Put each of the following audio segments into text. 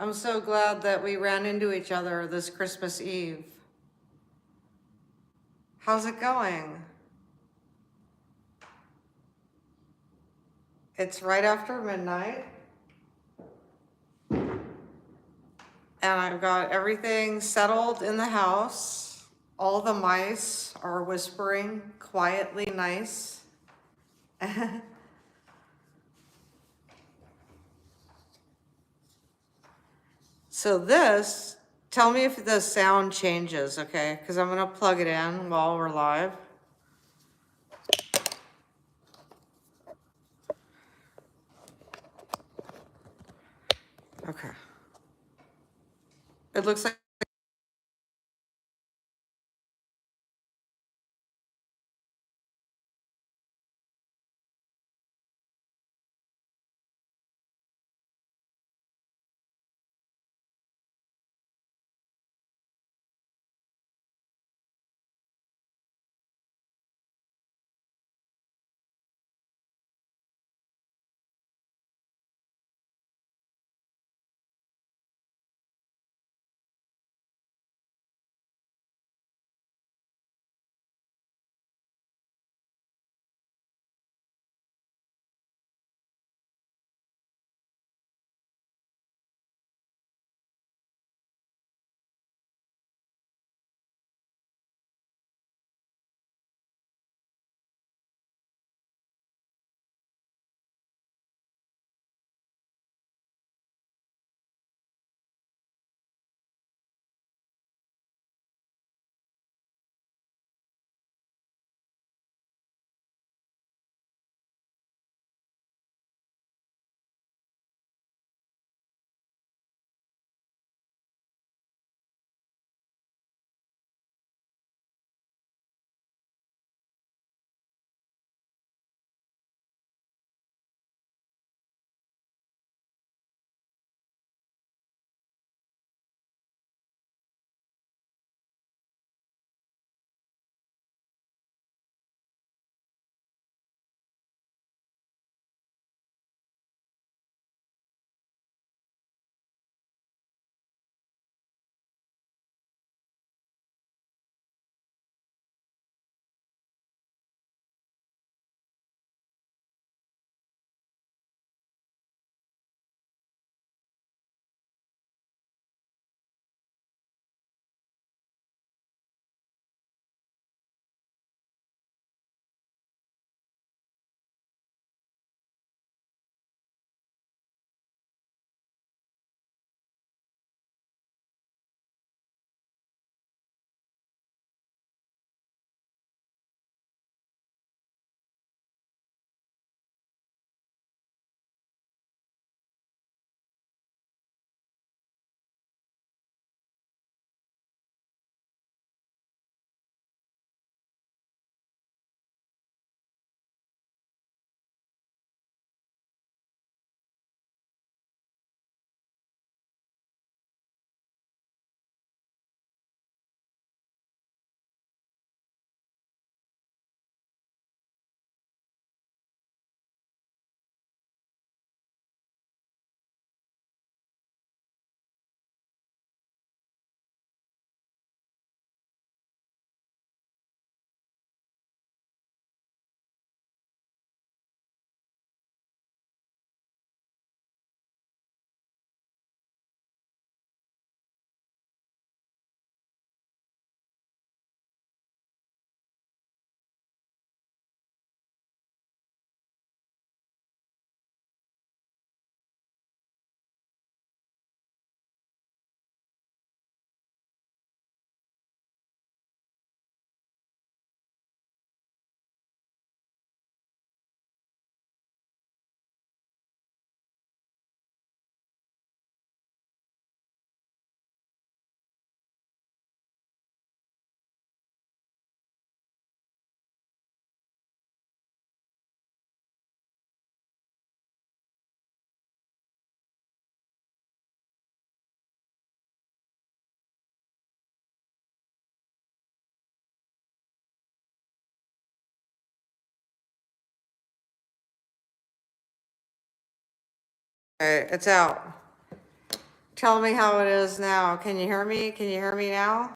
I'm so glad that we ran into each other this Christmas Eve. How's it going? It's right after midnight. And I've got everything settled in the house. All the mice are whispering quietly nice. So this, tell me if the sound changes, okay? Because I'm gonna plug it in while we're live. Okay. It looks like okay, it's out. Tell me how it is now. Can you hear me? Can you hear me now?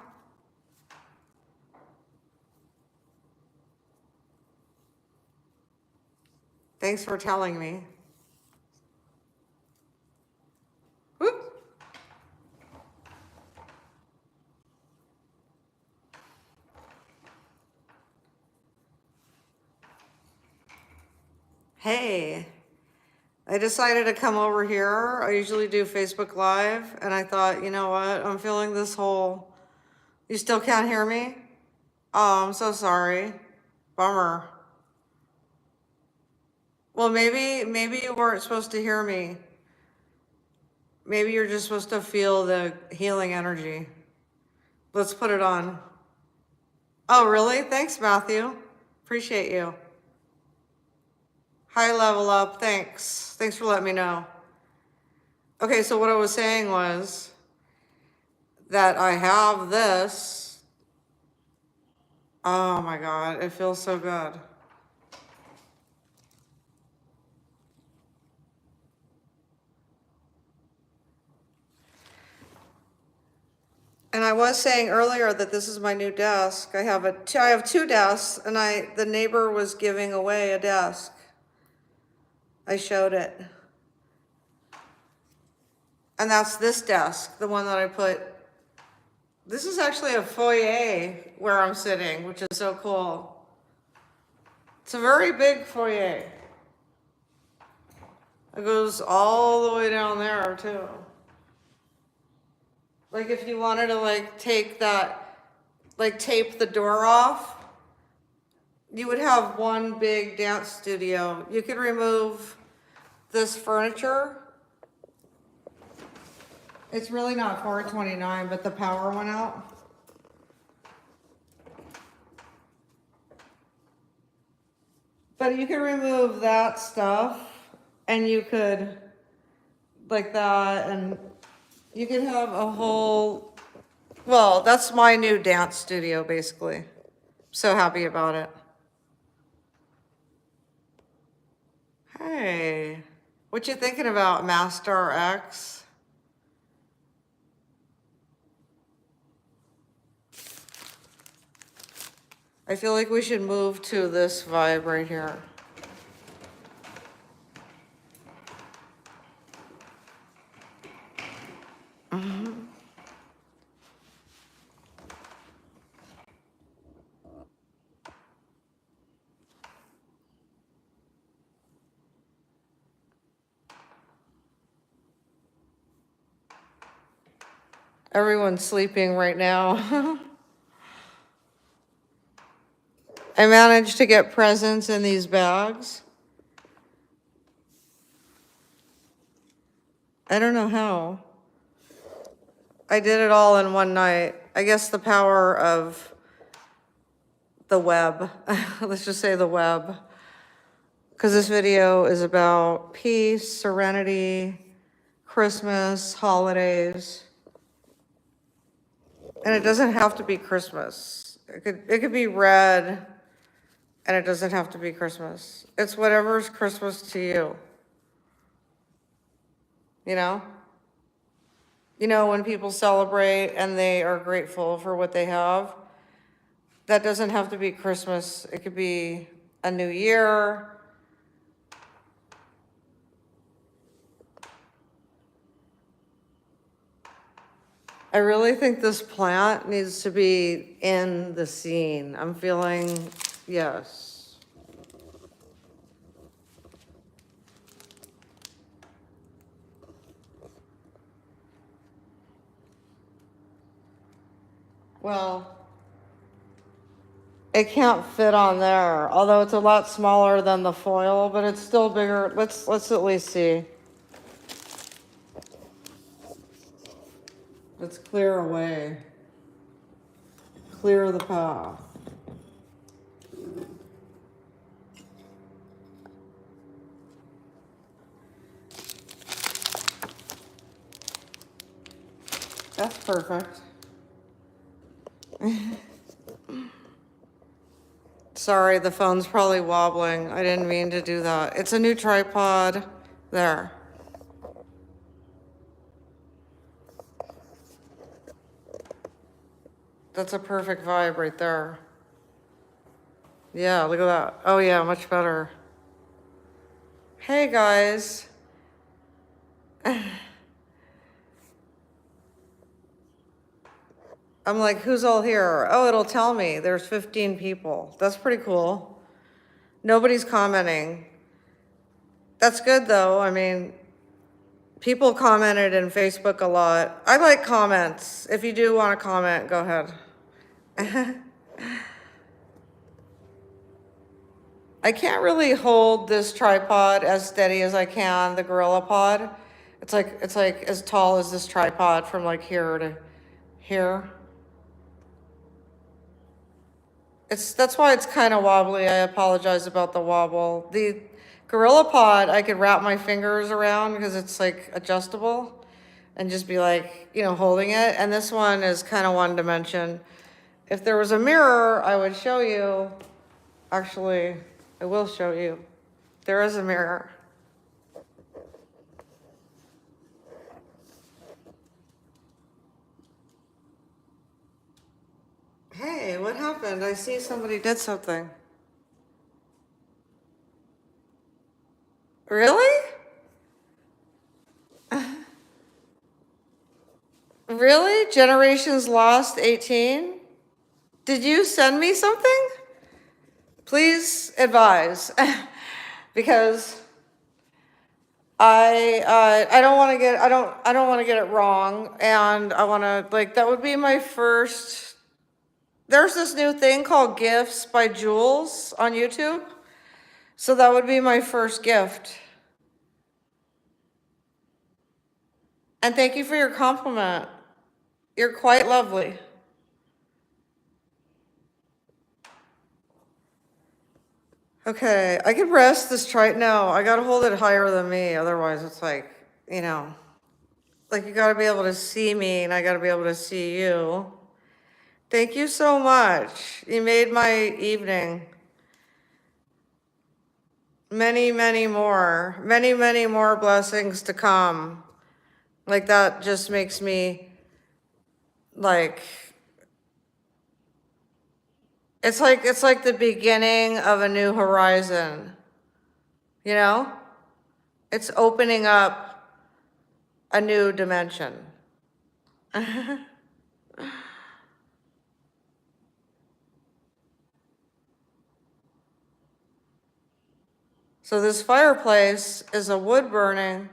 Thanks for telling me. Whoop. Hey, I decided to come over here. I usually do Facebook Live, and I thought, you know what? I'm feeling this whole, you still can't hear me? Oh, I'm so sorry. Bummer. Well, maybe you weren't supposed to hear me. Maybe you're just supposed to feel the healing energy. Let's put it on. Oh, really? Thanks, Matthew. Appreciate you. Hi, Level Up. Thanks. Thanks for letting me know. Okay, so what I was saying was that I have this. Oh my God, it feels so good. And I was saying earlier that this is my new desk. I have two desks, and the neighbor was giving away a desk. I showed it. And that's this desk, the one that I put. This is actually a foyer where I'm sitting, which is so cool. It's a very big foyer. It goes all the way down there too. Like if you wanted to like take that, like tape the door off, you would have one big dance studio. You could remove this furniture. It's really not $429, but the power went out. But you could remove that stuff, and you could, like that, and you could have a whole, well, that's my new dance studio, basically. So happy about it. Hey, what you thinking about, Master X? I feel like we should move to this vibe right here. Everyone's sleeping right now. I managed to get presents in these bags. I don't know how. I did it all in one night. I guess the power of the web. Let's just say the web. Because this video is about peace, serenity, Christmas, holidays. And it doesn't have to be Christmas. It could be red, and it doesn't have to be Christmas. It's whatever's Christmas to you. You know? You know, when people celebrate and they are grateful for what they have, that doesn't have to be Christmas. It could be a new year. I really think this plant needs to be in the scene. I'm feeling, yes. Well, it can't fit on there, although it's a lot smaller than the foil, but it's still bigger. Let's at least see. Let's clear away. Clear the path. That's perfect. Sorry, the phone's probably wobbling. I didn't mean to do that. It's a new tripod. There. That's a perfect vibe right there. Yeah, look at that. Oh yeah, much better. Hey guys. I'm like, who's all here? Oh, it'll tell me there's 15 people. That's pretty cool. Nobody's commenting. That's good though. I mean, people commented in Facebook a lot. I like comments. If you do want to comment, go ahead. I can't really hold this tripod as steady as I can, the Gorilla Pod. It's like as tall as this tripod from like here to here. That's why it's kind of wobbly. I apologize about the wobble. The Gorilla Pod, I could wrap my fingers around because it's like adjustable and just be like, you know, holding it. And this one is kind of one dimension. If there was a mirror, I would show you. Actually, I will show you. There is a mirror. Hey, what happened? I see somebody did something. Really? Really? Generations Lost 18? Did you send me something? Please advise. Because I don't want to get I don't want to get it wrong, and I want to, like, that would be my first. There's this new thing called Gifts by Jules on YouTube. So that would be my first gift. And thank you for your compliment. You're quite lovely. Okay, I could rest this no, I gotta hold it higher than me, otherwise it's like, you know, like you gotta be able to see me and I gotta be able to see you. Thank you so much. You made my evening. Many, many more blessings to come. Like that just makes me like, it's like the beginning of a new horizon, you know? It's opening up a new dimension. So this fireplace is a wood burning.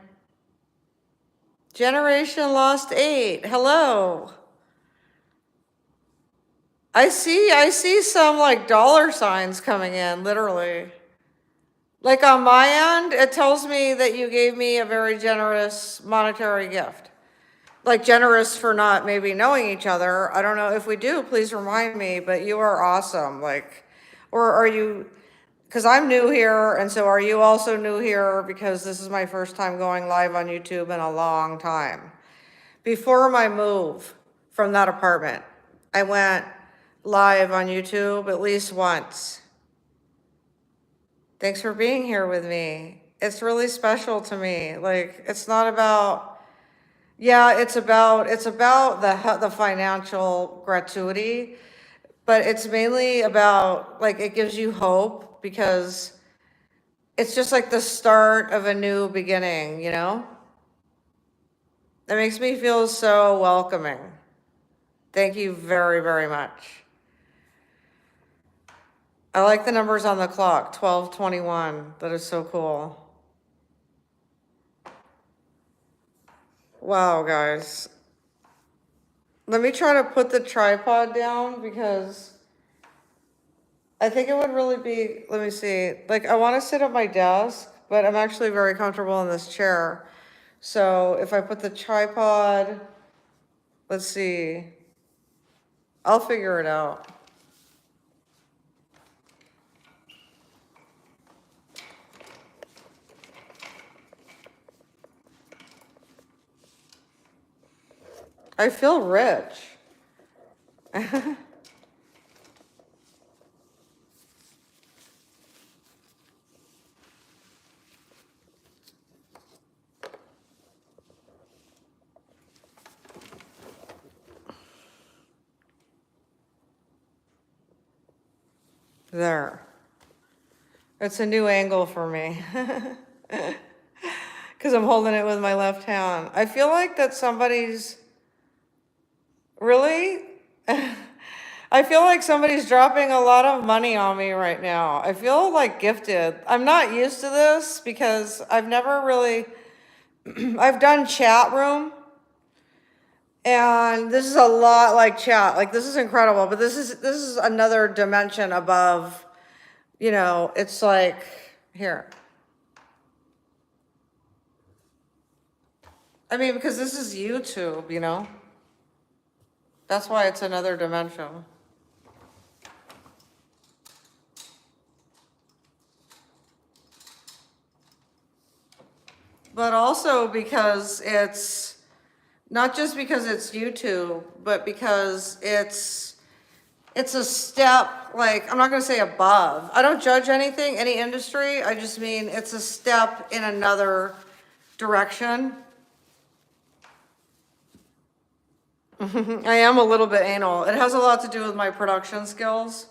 Generation Lost 8, hello. I see some like dollar signs coming in, literally. Like on my end, it tells me that you gave me a very generous monetary gift. Like generous for not maybe knowing each other. I don't know if we do, please remind me, but you are awesome. Like, or are you, because I'm new here, and so are you also new here because this is my first time going live on YouTube in a long time. Before my move from that apartment, I went live on YouTube at least once. Thanks for being here with me. It's really special to me. Like, it's not about, yeah, it's about the financial gratuity, but it's mainly about, like, it gives you hope because it's just like the start of a new beginning, you know? It makes me feel so welcoming. Thank you very, very much. I like the numbers on the clock, 12:21. That is so cool. Wow, guys. Let me try to put the tripod down because I think it would really be, let me see, like I want to sit at my desk, but I'm actually very comfortable in this chair. So if I put the tripod, let's see, I'll figure it out. I feel rich. There. It's a new angle for me. Because I'm holding it with my left hand. I feel like that somebody's, really? I feel like somebody's dropping a lot of money on me right now. I feel like gifted. I'm not used to this because I've never really, I've done chat room. And this is a lot like chat. Like, this is incredible, but this is another dimension above, you know, it's like, here. I mean, because this is YouTube, you know? That's why it's another dimension. But also because it's, not just because it's YouTube, but because it's a step, like, I'm not gonna say above. I don't judge anything, any industry, I just mean it's a step in another direction. I am a little bit anal. It has a lot to do with my production skills.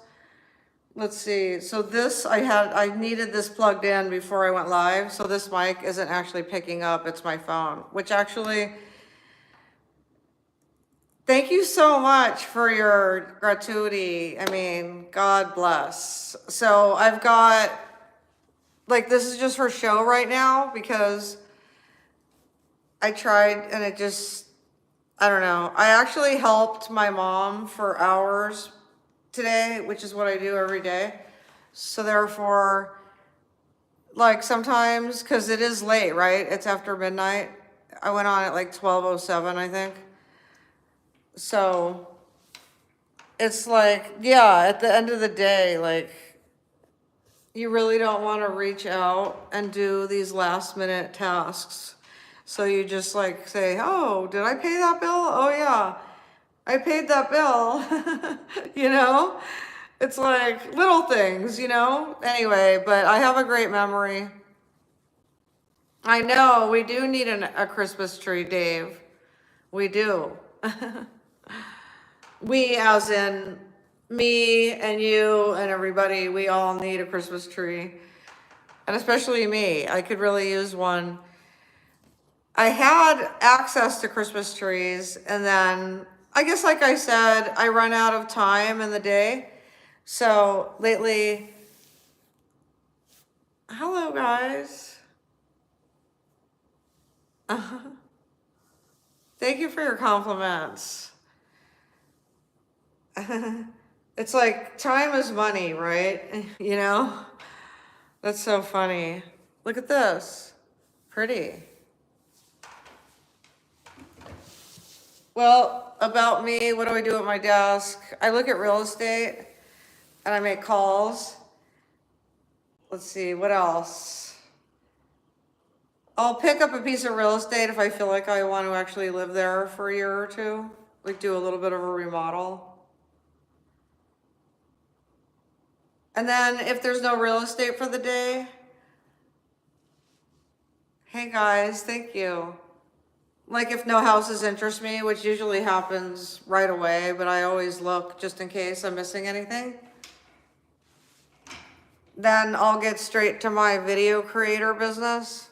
Let's see, so this, I needed this plugged in before I went live, so this mic isn't actually picking up, it's my phone, which actually, thank you so much for your gratuity. I mean, God bless. So I've got, like, this is just for show right now because I tried and it just, I don't know. I actually helped my mom for hours today, which is what I do every day. So therefore, like sometimes, because it is late, right? It's after midnight. I went on at like 12:07, I think. So it's like, yeah, at the end of the day, like, you really don't want to reach out and do these last minute tasks. So you just like say, oh, did I pay that bill? Oh yeah, I paid that bill. You know, it's like little things, you know? Anyway, but I have a great memory. I know, we do need a Christmas tree, Dave. We do. We, as in me and you and everybody, we all need a Christmas tree. And especially me, I could really use one. I had access to Christmas trees, and then I guess, like I said, I run out of time in the day. So lately, hello guys. Thank you for your compliments. It's like time is money, right? You know? That's so funny. Look at this. Pretty. Well, about me, what do I do at my desk? I look at real estate and I make calls. Let's see, what else? I'll pick up a piece of real estate if I feel like I want to actually live there for a year or two, like do a little bit of a remodel. And then if there's no real estate for the day, hey guys, thank you. Like if no houses interest me, which usually happens right away, but I always look just in case I'm missing anything. Then I'll get straight to my video creator business.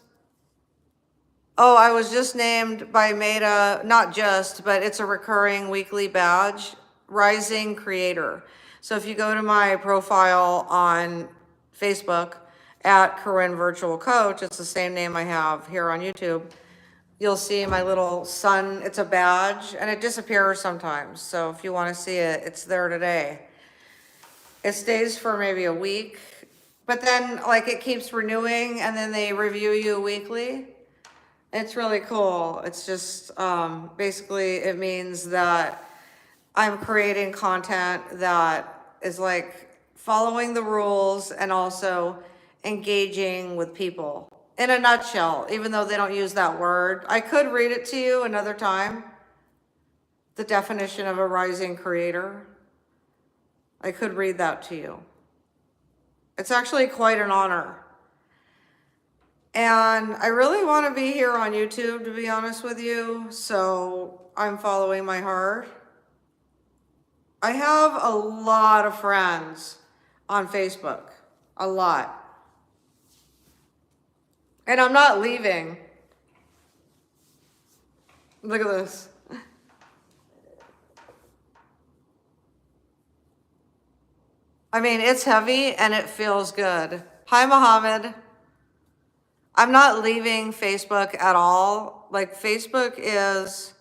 Oh, I was just named by Meta, not just, but it's a recurring weekly badge, Rising Creator. So if you go to my profile on Facebook at Corin Virtual Coach, it's the same name I have here on YouTube. You'll see my little sun, it's a badge, and it disappears sometimes. So if you want to see it, it's there today. It stays for maybe a week, but then like it keeps renewing and then they review you weekly. It's really cool. It's just, basically it means that I'm creating content that is like following the rules and also engaging with people. In a nutshell, even though they don't use that word. I could read it to you another time. The definition of a rising creator. I could read that to you. It's actually quite an honor. And I really want to be here on YouTube, to be honest with you. So I'm following my heart. I have a lot of friends on Facebook, a lot. And I'm not leaving. Look at this. I mean, it's heavy and it feels good. Hi, Mohammed. I'm not leaving Facebook at all. Like, Facebook is,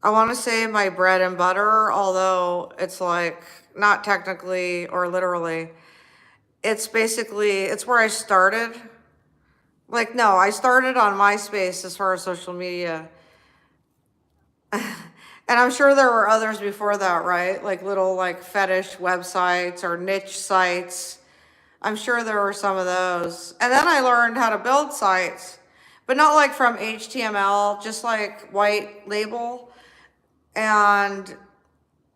I want to say, my bread and butter, although it's like not technically or literally. It's basically, it's where I started. Like, no, I started on MySpace as far as social media. And I'm sure there were others before that, right? Like little like fetish websites or niche sites. I'm sure there were some of those. And then I learned how to build sites, but not like from HTML, just like white label. And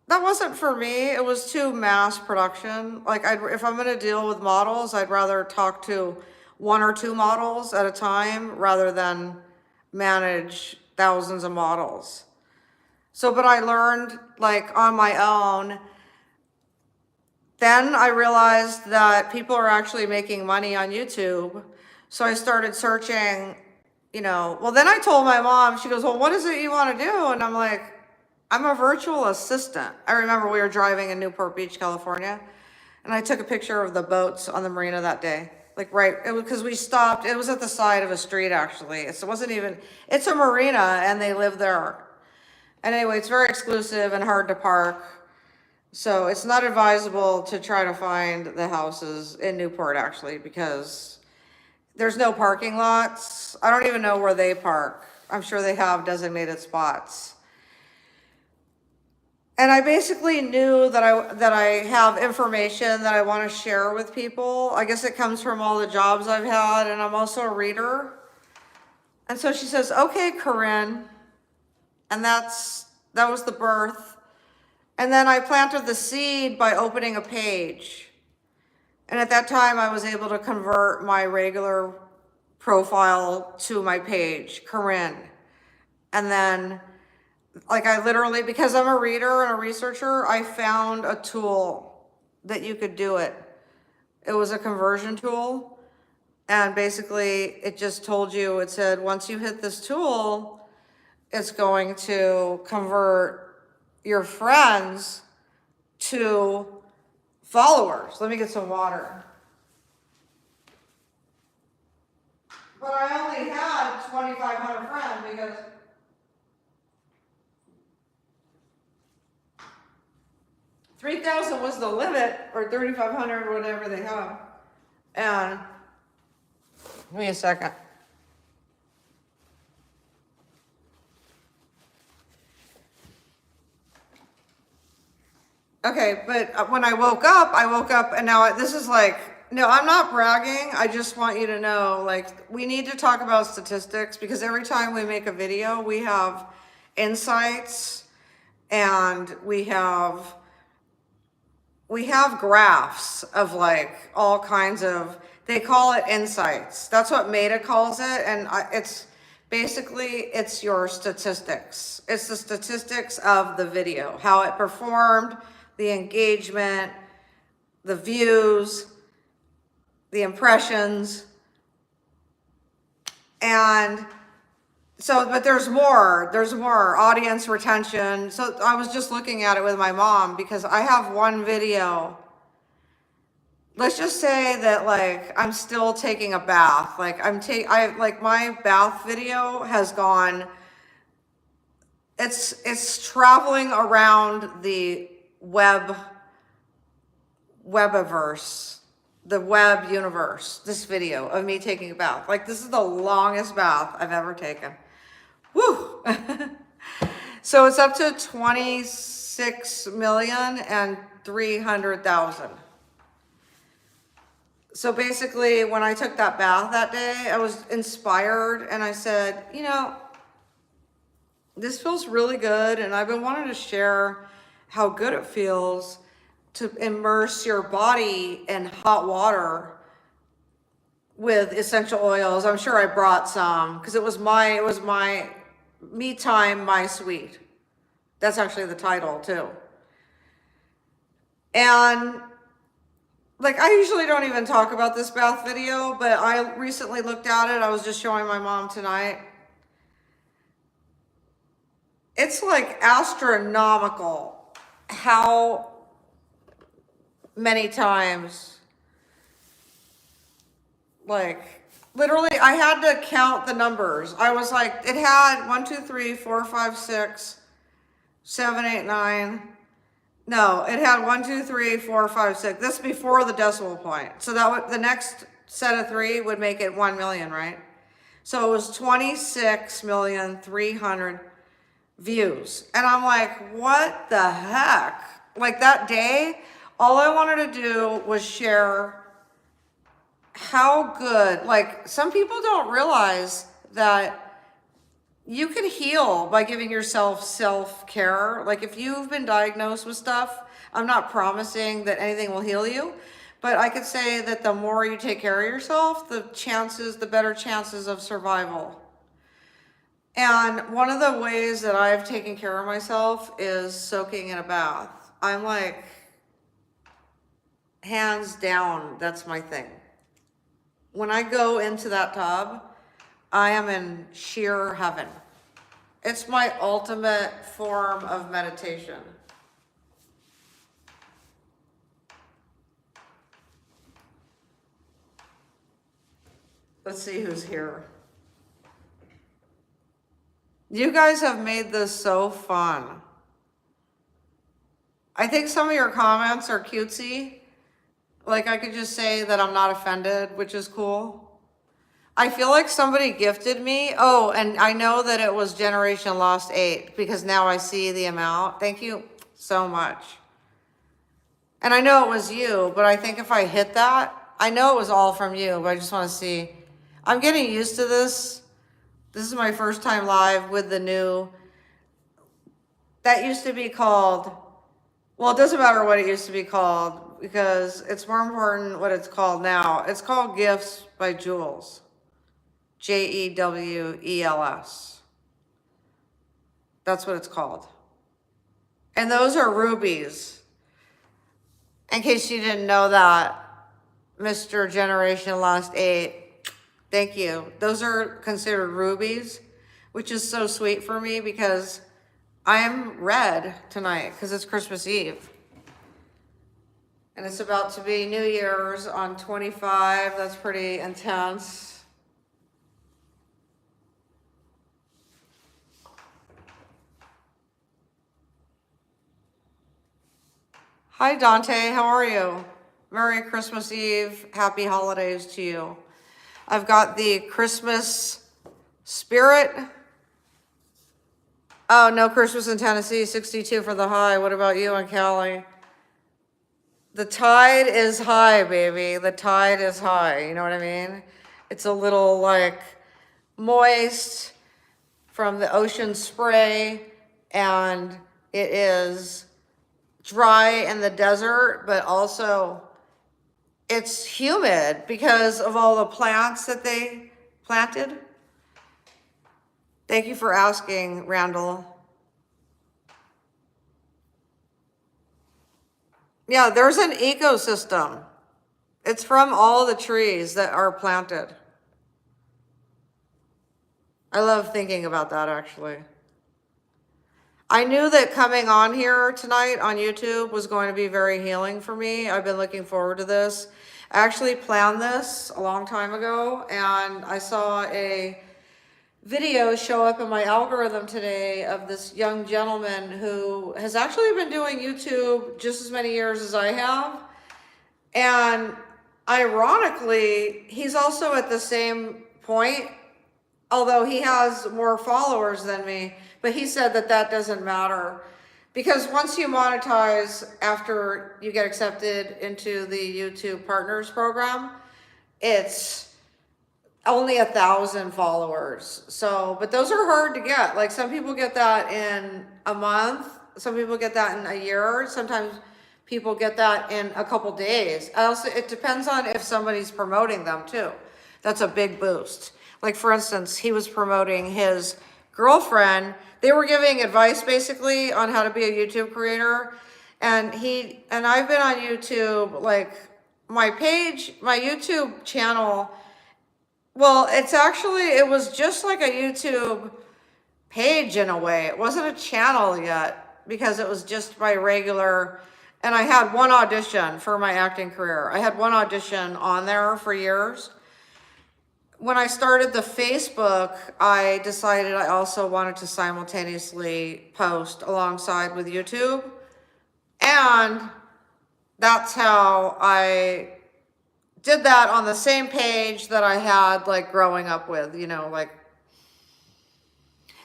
that wasn't for me. It was too mass production. Like if I'm gonna deal with models, I'd rather talk to 1 or 2 models at a time rather than manage thousands of models. So, but I learned like on my own. Then I realized that people are actually making money on YouTube. So I started searching, well, then I told my mom, she goes, well, what is it you want to do? And I'm like, I'm a virtual assistant. I remember we were driving in Newport Beach, California, and I took a picture of the boats on the marina that day. Like, right, it was because we stopped, it was at the side of a street, actually. It wasn't even, it's a marina and they live there. And anyway, it's very exclusive and hard to park. So it's not advisable to try to find the houses in Newport, actually, because there's no parking lots. I don't even know where they park. I'm sure they have designated spots. And I basically knew that I have information that I want to share with people. I guess it comes from all the jobs I've had, and I'm also a reader. And so she says, okay, Corin. And that was the birth. And then I planted the seed by opening a page. And at that time, I was able to convert my regular profile to my page, Corin. And then, like, I literally, because I'm a reader and a researcher, I found a tool that you could do it. It was a conversion tool. And basically, it just told you, it said, once you hit this tool, it's going to convert your friends to followers. Let me get some water. But I only had 2,500 friends because $3,000 was the limit, or 3,500, whatever they have. And give me a second. Okay, but when I woke up and now this is like, no, I'm not bragging. I just want you to know, like, we need to talk about statistics because every time we make a video, we have insights and we have graphs of like all kinds of, they call it insights. That's what Meta calls it. And it's basically, it's your statistics. It's the statistics of the video, how it performed, the engagement, the views, the impressions. And so, but there's more audience retention. So I was just looking at it with my mom because I have one video. Let's just say that like, I'm still taking a bath. Like like my bath video has gone, it's traveling around the webiverse, the web universe, this video of me taking a bath. Like this is the longest bath I've ever taken. Woo! So it's up to 26,300,000. So basically when I took that bath that day, I was inspired and I said, this feels really good. And I've been wanting to share how good it feels to immerse your body in hot water with essential oils. I'm sure I brought some because it was my me time, my sweet. That's actually the title too. And like, I usually don't even talk about this bath video, but I recently looked at it. I was just showing my mom tonight. It's like astronomical how many times, like, literally, I had to count the numbers. I was like, it had 1, 2, 3, 4, 5, 6, 7, 8, 9. No, it had 1, 2, 3, 4, 5, 6. This before the decimal point. So that would, the next set of 3 would make it 1 million, right? So it was 26,300,000 views. And I'm like, what the heck? Like that day, all I wanted to do was share how good, like some people don't realize that you can heal by giving yourself self-care. Like if you've been diagnosed with stuff, I'm not promising that anything will heal you, but I could say that the more you take care of yourself, the better chances of survival. And one of the ways that I've taken care of myself is soaking in a bath. I'm like, hands down, that's my thing. When I go into that tub, I am in sheer heaven. It's my ultimate form of meditation. Let's see who's here. You guys have made this so fun. I think some of your comments are cutesy. Like I could just say that I'm not offended, which is cool. I feel like somebody gifted me. Oh, and I know that it was Generation Lost 8 because now I see the amount. Thank you so much. And I know it was you, but I think if I hit that, I know it was all from you, but I just want to see. I'm getting used to this. This is my first time live with the new, that used to be called, well, it doesn't matter what it used to be called because it's more important what it's called now. It's called Gifts by Jules. Jewels. That's what it's called. And those are rubies. In case you didn't know that, Mr. Generation Lost 8, thank you. Those are considered rubies, which is so sweet for me because I am red tonight because it's Christmas Eve. And it's about to be New Year's on 25. That's pretty intense. Hi, Dante. How are you? Merry Christmas Eve. Happy holidays to you. I've got the Christmas spirit. Oh, no Christmas in Tennessee. 62 for the high. What about you in Cali? The tide is high, baby. The tide is high. You know what I mean? It's a little like moist from the ocean spray, and it is dry in the desert, but also it's humid because of all the plants that they planted. Thank you for asking, Randall. Yeah, there's an ecosystem. It's from all the trees that are planted. I love thinking about that, actually. I knew that coming on here tonight on YouTube was going to be very healing for me. I've been looking forward to this. I actually planned this a long time ago, and I saw a video show up in my algorithm today of this young gentleman who has actually been doing YouTube just as many years as I have. And ironically, he's also at the same point, although he has more followers than me. But he said that that doesn't matter because once you monetize after you get accepted into the YouTube Partners program, it's only 1,000 followers. So, but those are hard to get. Like some people get that in a month. Some people get that in a year. Sometimes people get that in a couple days. Also, it depends on if somebody's promoting them too. That's a big boost. Like for instance, he was promoting his girlfriend. They were giving advice basically on how to be a YouTube creator. And I've been on YouTube like my page, my YouTube channel, well, it was just like a YouTube page in a way. It wasn't a channel yet because it was just my regular, and I had one audition for my acting career. I had one audition on there for years. When I started the Facebook, I decided I also wanted to simultaneously post alongside with YouTube. And that's how I did that on the same page that I had like growing up with, like,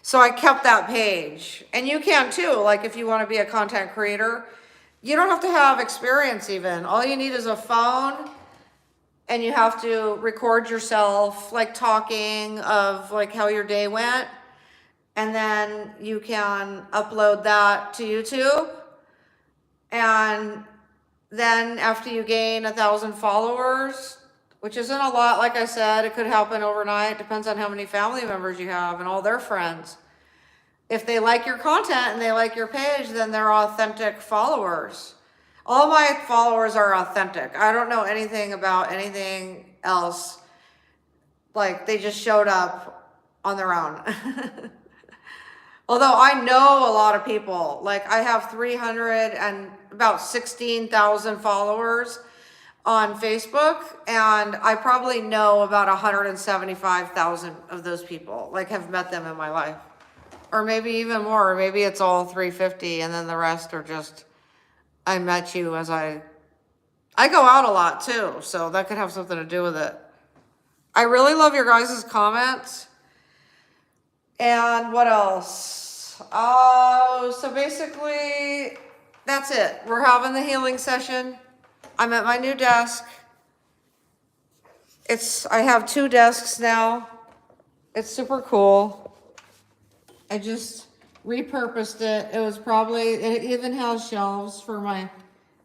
so I kept that page. And you can too, like if you want to be a content creator, you don't have to have experience even. All you need is a phone, and you have to record yourself like talking of like how your day went. And then you can upload that to YouTube. And then after you gain 1,000 followers, which isn't a lot, like I said, it could happen overnight. Depends on how many family members you have and all their friends. If they like your content and they like your page, then they're authentic followers. All my followers are authentic. I don't know anything about anything else. Like they just showed up on their own. Although I know a lot of people, like I have 300 and about 16,000 followers on Facebook, and I probably know about 175,000 of those people, like have met them in my life. Or maybe even more, maybe it's all 350 and then the rest are just, I met you as I go out a lot too, so that could have something to do with it. I really love your guys' comments. And what else? So basically, that's it. We're having the healing session. I'm at my new desk. I have 2 desks now. It's super cool. I just repurposed it. It even has shelves for my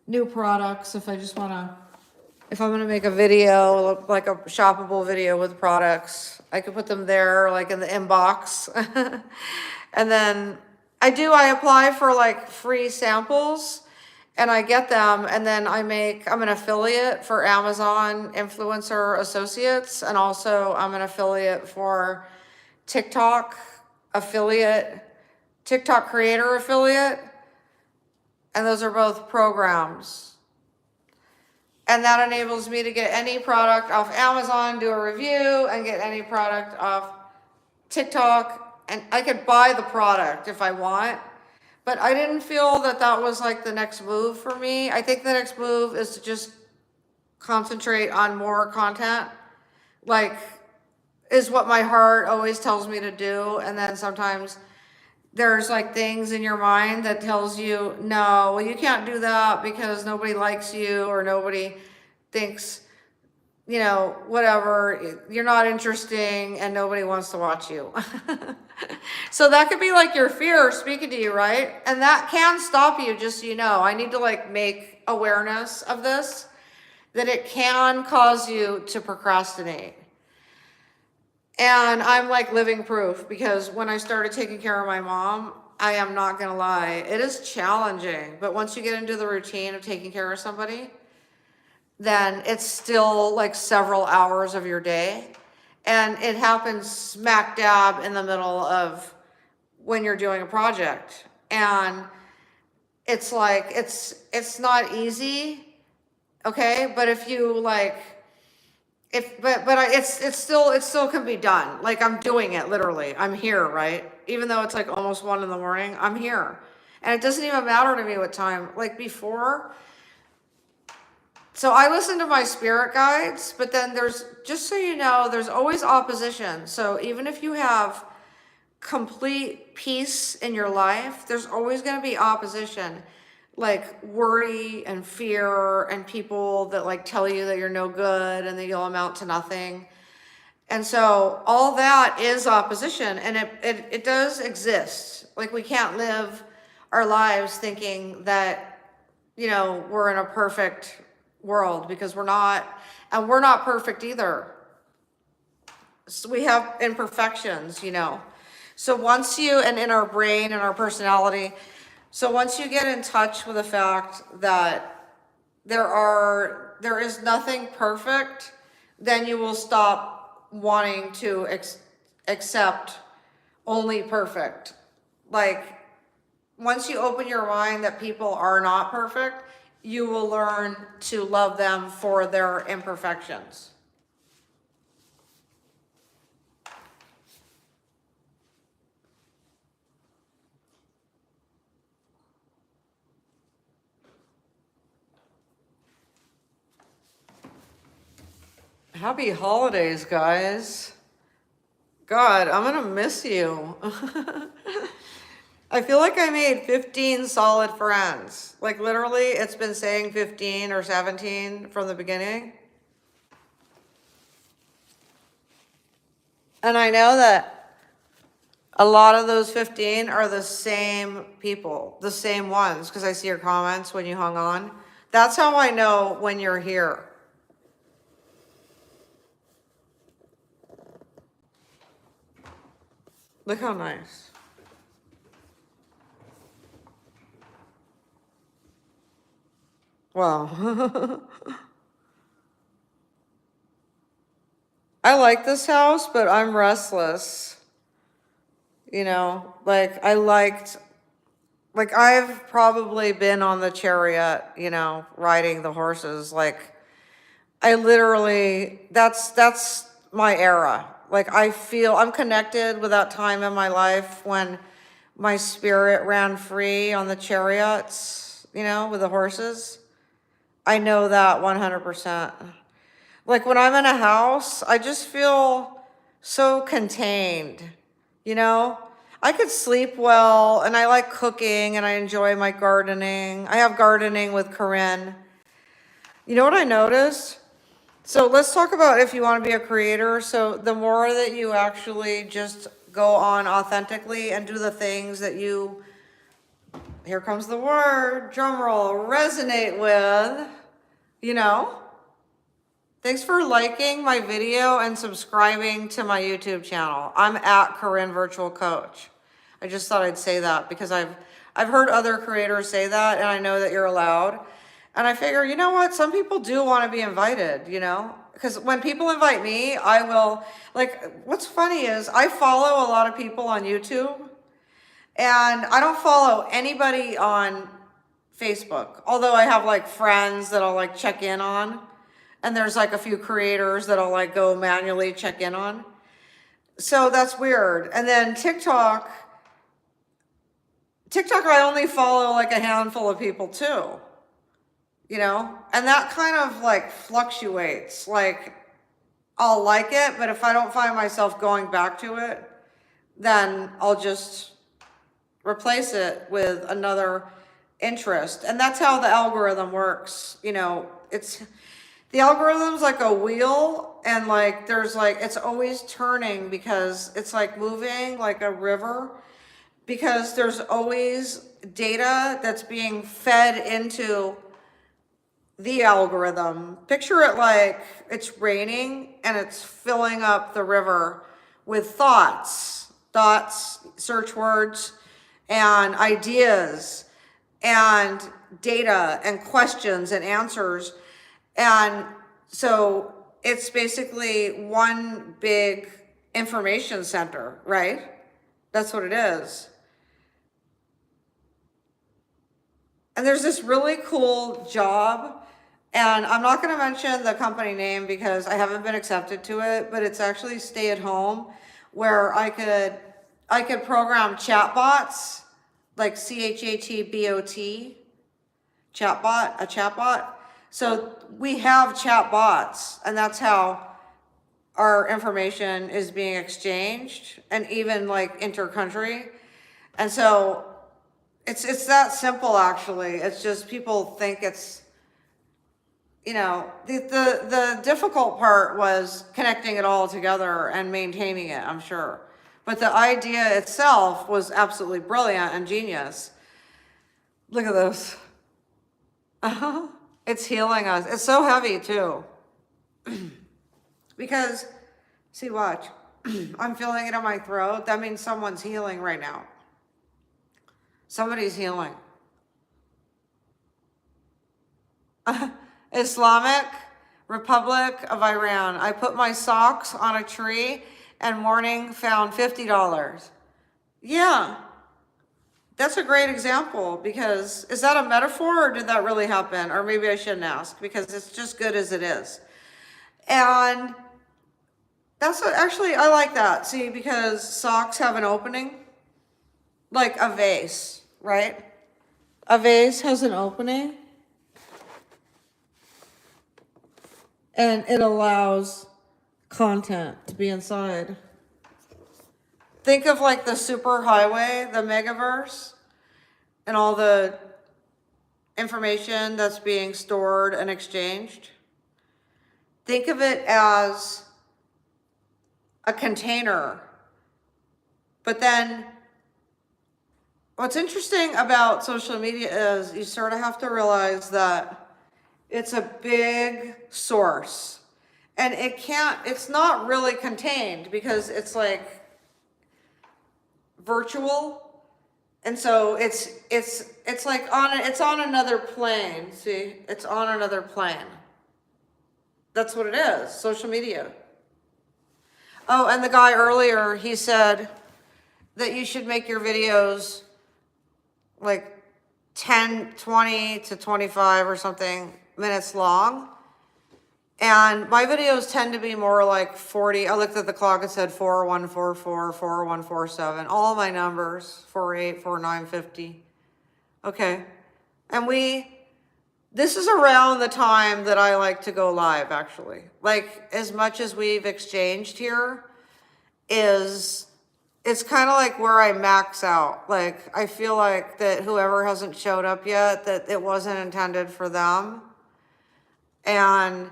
new products if I'm gonna make a video, like a shoppable video with products, I could put them there, like in the inbox. And then I apply for like free samples and I get them, and then I'm an affiliate for Amazon Influencer Associates, and also I'm an affiliate for TikTok creator affiliate, and those are both programs. And that enables me to get any product off Amazon, do a review, and get any product off TikTok. And I could buy the product if I want. But I didn't feel that was like the next move for me. I think the next move is to just concentrate on more content. Like, is what my heart always tells me to do. And then sometimes there's like things in your mind that tells you, no, well, you can't do that because nobody likes you or nobody thinks, whatever, you're not interesting and nobody wants to watch you. So that could be like your fear speaking to you, right? And that can stop you, just so you know. I need to like make awareness of this, that it can cause you to procrastinate. And I'm like living proof, because when I started taking care of my mom, I am not gonna lie, it is challenging. But once you get into the routine of taking care of somebody, then it's still like several hours of your day. And it happens smack dab in the middle of when you're doing a project. And it's like, it's not easy, okay? But if you like, it still can be done. Like I'm doing it literally. I'm here, right? Even though it's like almost 1 a.m, I'm here. And it doesn't even matter to me what time, like before. So I listen to my spirit guides, but then just so you know, there's always opposition. So even if you have complete peace in your life, there's always going to be opposition. Like worry and fear and people that like tell you that you're no good and that you'll amount to nothing. And so all that is opposition, and it does exist. Like we can't live our lives thinking that, we're in a perfect world, because we're not, and we're not perfect either. So we have imperfections, So once and in our brain and our personality, so once you get in touch with the fact that there are there is nothing perfect, then you will stop wanting to accept only perfect. Like, once you open your mind that people are not perfect, you will learn to love them for their imperfections. Happy holidays, guys. God, I'm gonna miss you. I feel like I made 15 solid friends. Like literally, it's been saying 15 or 17 from the beginning. And I know that a lot of those 15 are the same people, the same ones, because I see your comments when you hung on. That's how I know when you're here. Look how nice. Wow. I like this house, but I'm restless. You know, like I've probably been on the chariot, you know, riding the horses. Like I literally, that's my era. Like I feel I'm connected with that time in my life when my spirit ran free on the chariots, you know, with the horses. I know that 100%. Like when I'm in a house, I just feel so contained, you know? I could sleep well and I like cooking and I enjoy my gardening. I have gardening with Corin. You know what I noticed? So let's talk about if you want to be a creator. So the more that you actually just go on authentically and do the things that you, here comes the word, drum roll, resonate with, you know? Thanks for liking my video and subscribing to my YouTube channel. I'm at Corin Virtual Coach. I just thought I'd say that because I've heard other creators say that and I know that you're allowed. And I figure, you know what? Some people do want to be invited, you know? Because when people invite me, I will, like, what's funny is I follow a lot of people on YouTube and I don't follow anybody on Facebook. Although I have like friends that I'll like check in on. And there's like a few creators that I'll like go manually check in on. So that's weird. And then TikTok, I only follow like a handful of people too, you know? And that kind of like fluctuates. Like I'll like it, but if I don't find myself going back to it, then I'll just replace it with another interest. And that's how the algorithm works. You know, the algorithm's like a wheel and like there's like it's always turning because it's like moving like a river because there's always data that's being fed into the algorithm. Picture it like it's raining and it's filling up the river with thoughts, search words, and ideas and data and questions and answers. And so it's basically one big information center, right? That's what it is. And there's this really cool job, and I'm not going to mention the company name because I haven't been accepted to it, but it's actually stay at home where I could program chatbots, like CHATBOT, a chatbot. So we have chatbots, and that's how our information is being exchanged, and even like intercountry. And so it's that simple, actually. It's just people think it's, you know, the difficult part was connecting it all together and maintaining it, I'm sure. But the idea itself was absolutely brilliant and genius. Look at this. It's healing us. It's so heavy too. Because, see, watch. I'm feeling it in my throat. That means someone's healing right now. Somebody's healing. Islamic Republic of Iran. I put my socks on a tree and morning found $50. Yeah, that's a great example, because is that a metaphor or did that really happen? Or maybe I shouldn't ask, because it's just good as it is. And that's what, actually, I like that. See, because socks have an opening, like a vase, right? A vase has an opening, and it allows content to be inside. Think of like the super highway, the megaverse, and all the information that's being stored and exchanged. Think of it as a container. But then what's interesting about social media is you sort of have to realize that it's a big source, and it's not really contained, because it's like virtual. And so it's like it's on another plane. See, it's on another plane. That's what it is, social media. Oh, and the guy earlier, he said that you should make your videos like 10, 20 to 25 or something minutes long. And my videos tend to be more like 40. I looked at the clock and said 4144, 4147, all my numbers, 48, 49, 50. Okay. And this is around the time that I like to go live, actually. Like, as much as we've exchanged here it's kind of like where I max out. Like, I feel like that whoever hasn't showed up yet, that it wasn't intended for them. And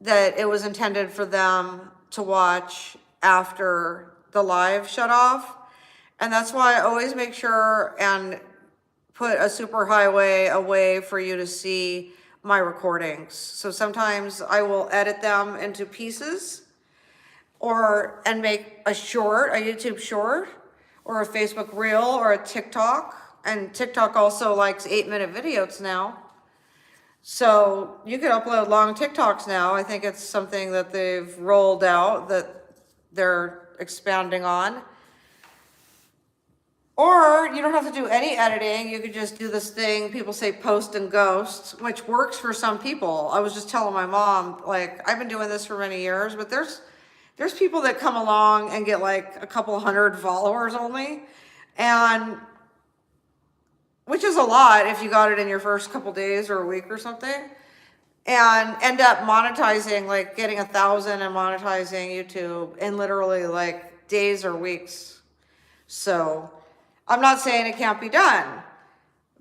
that it was intended for them to watch after the live shut off. And that's why I always make sure and put a super highway away for you to see my recordings. So sometimes I will edit them into pieces, and make a YouTube short, or a Facebook reel, or a TikTok. And TikTok also likes 8-minute videos now. So you can upload long TikToks now. I think it's something that they've rolled out that they're expanding on. Or you don't have to do any editing. You could just do this thing, people say post and ghost, which works for some people. I was just telling my mom, like, I've been doing this for many years, but there's people that come along and get like a couple hundred followers only, and which is a lot if you got it in your first couple days or a week or something, and end up monetizing, like getting 1,000 and monetizing YouTube in literally like days or weeks. So I'm not saying it can't be done,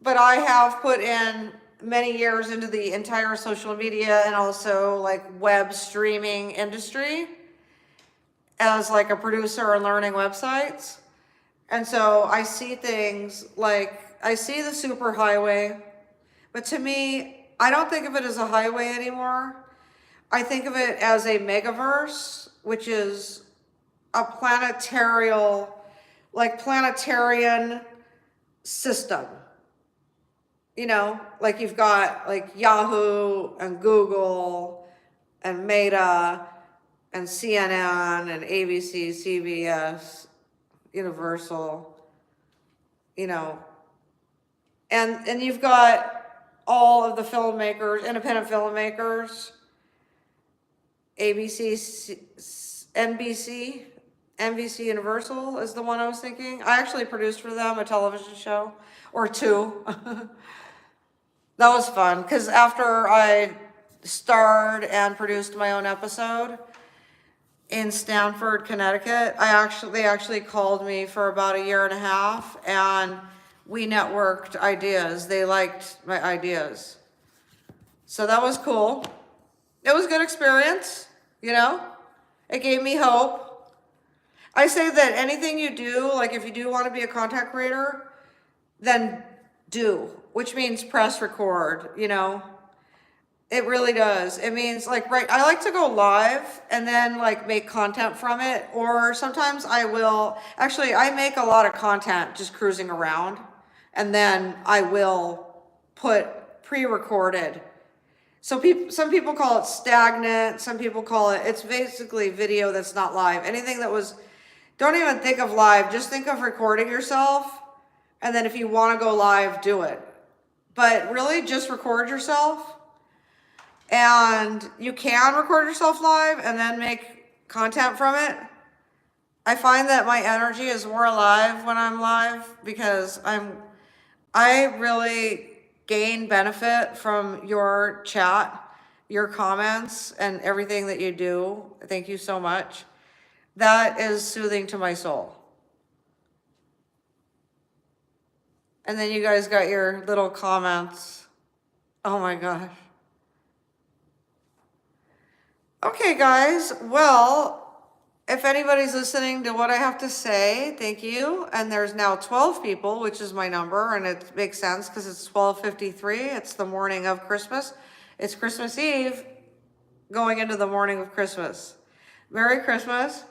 but I have put in many years into the entire social media and also like web streaming industry as like a producer and learning websites. And so I see things like, I see the super highway, but to me, I don't think of it as a highway anymore. I think of it as a megaverse, which is a planetarian system. You know, like you've got like Yahoo and Google and Meta and CNN and ABC, CBS, Universal, you know, and you've got all of the filmmakers, independent filmmakers, ABC, NBC Universal is the one I was thinking. I actually produced for them a television show or two. That was fun, because after I starred and produced my own episode in Stamford, Connecticut, they actually called me for about 1.5 years, and we networked ideas. They liked my ideas. So that was cool. It was a good experience, you know? It gave me hope. I say that anything you do, like if you do want to be a content creator, then do, which means press record, you know? It really does. It means like, right, I like to go live and then like make content from it, or sometimes I make a lot of content just cruising around, and then I will put pre-recorded So some people call it stagnant. Some people call it, it's basically video that's not live. Anything that was, don't even think of live. Just think of recording yourself. And then if you want to go live, do it. But really just record yourself. And you can record yourself live and then make content from it. I find that my energy is more alive when I'm live because I really gain benefit from your chat, your comments, and everything that you do. Thank you so much. That is soothing to my soul. And then you guys got your little comments. Oh my gosh. Okay, guys. Well, if anybody's listening to what I have to say, thank you. And there's now 12 people, which is my number, and it makes sense because it's 12:53. It's the morning of Christmas. It's Christmas Eve, going into the morning of Christmas. Merry Christmas.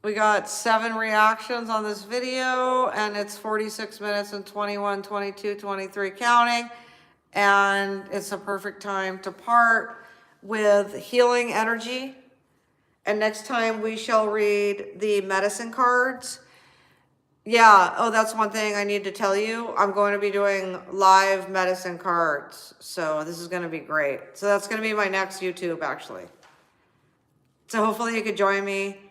We got 7 reactions on this video, and it's 46 minutes and 21, 22, 23 counting. And it's a perfect time to part with healing energy. And next time we shall read the medicine cards. Yeah, oh, that's one thing I need to tell you. I'm going to be doing live medicine cards. So this is going to be great. So that's going to be my next YouTube, actually. So hopefully you could join me.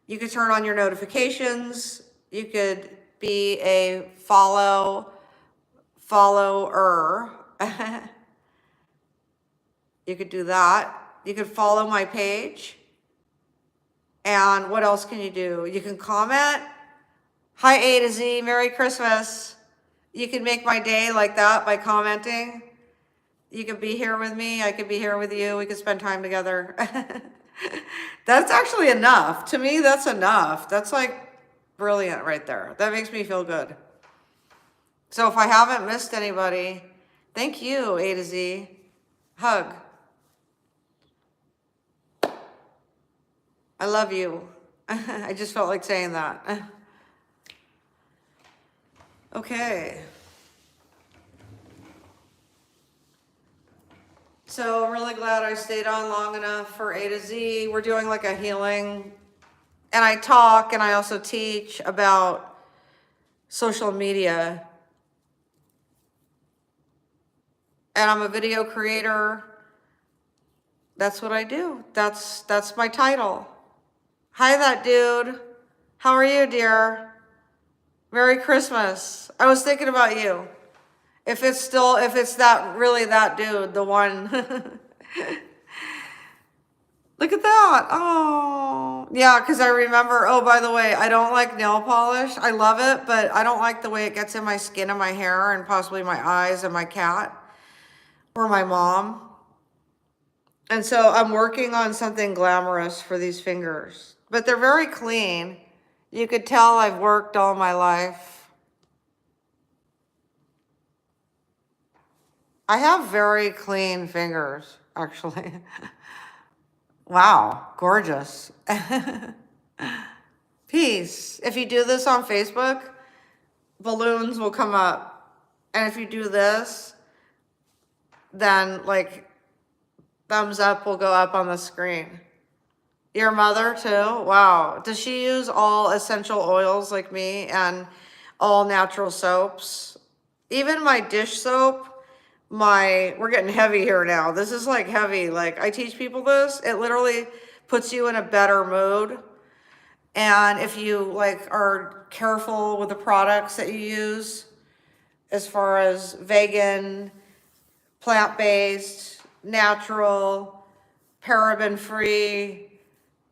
You could turn on your notifications. You could be a follower. You could do that. You could follow my page. And what else can you do? You can comment. Hi A to Z, Merry Christmas. You can make my day like that by commenting. You could be here with me. I could be here with you. We could spend time together. That's actually enough. To me, that's enough. That's like brilliant right there. That makes me feel good. So if I haven't missed anybody, thank you, A to Z. Hug. I love you. I just felt like saying that. Okay. So I'm really glad I stayed on long enough for A to Z. We're doing like a healing, and I talk and I also teach about social media. And I'm a video creator. That's what I do. That's my title. Hi, that dude. How are you, dear? Merry Christmas. I was thinking about you. If it's that really that dude, the one. Look at that. Oh, yeah, because I remember, oh, by the way, I don't like nail polish. I love it, but I don't like the way it gets in my skin and my hair and possibly my eyes and my cat or my mom. And so I'm working on something glamorous for these fingers, but they're very clean. You could tell I've worked all my life. I have very clean fingers, actually. Wow, gorgeous. Peace. If you do this on Facebook, balloons will come up. And if you do this, then like thumbs up will go up on the screen. Your mother too? Wow. Does she use all essential oils like me and all natural soaps? Even my dish soap, we're getting heavy here now. This is like heavy. Like I teach people this, it literally puts you in a better mood. And if you like are careful with the products that you use, as far as vegan, plant-based, natural, paraben-free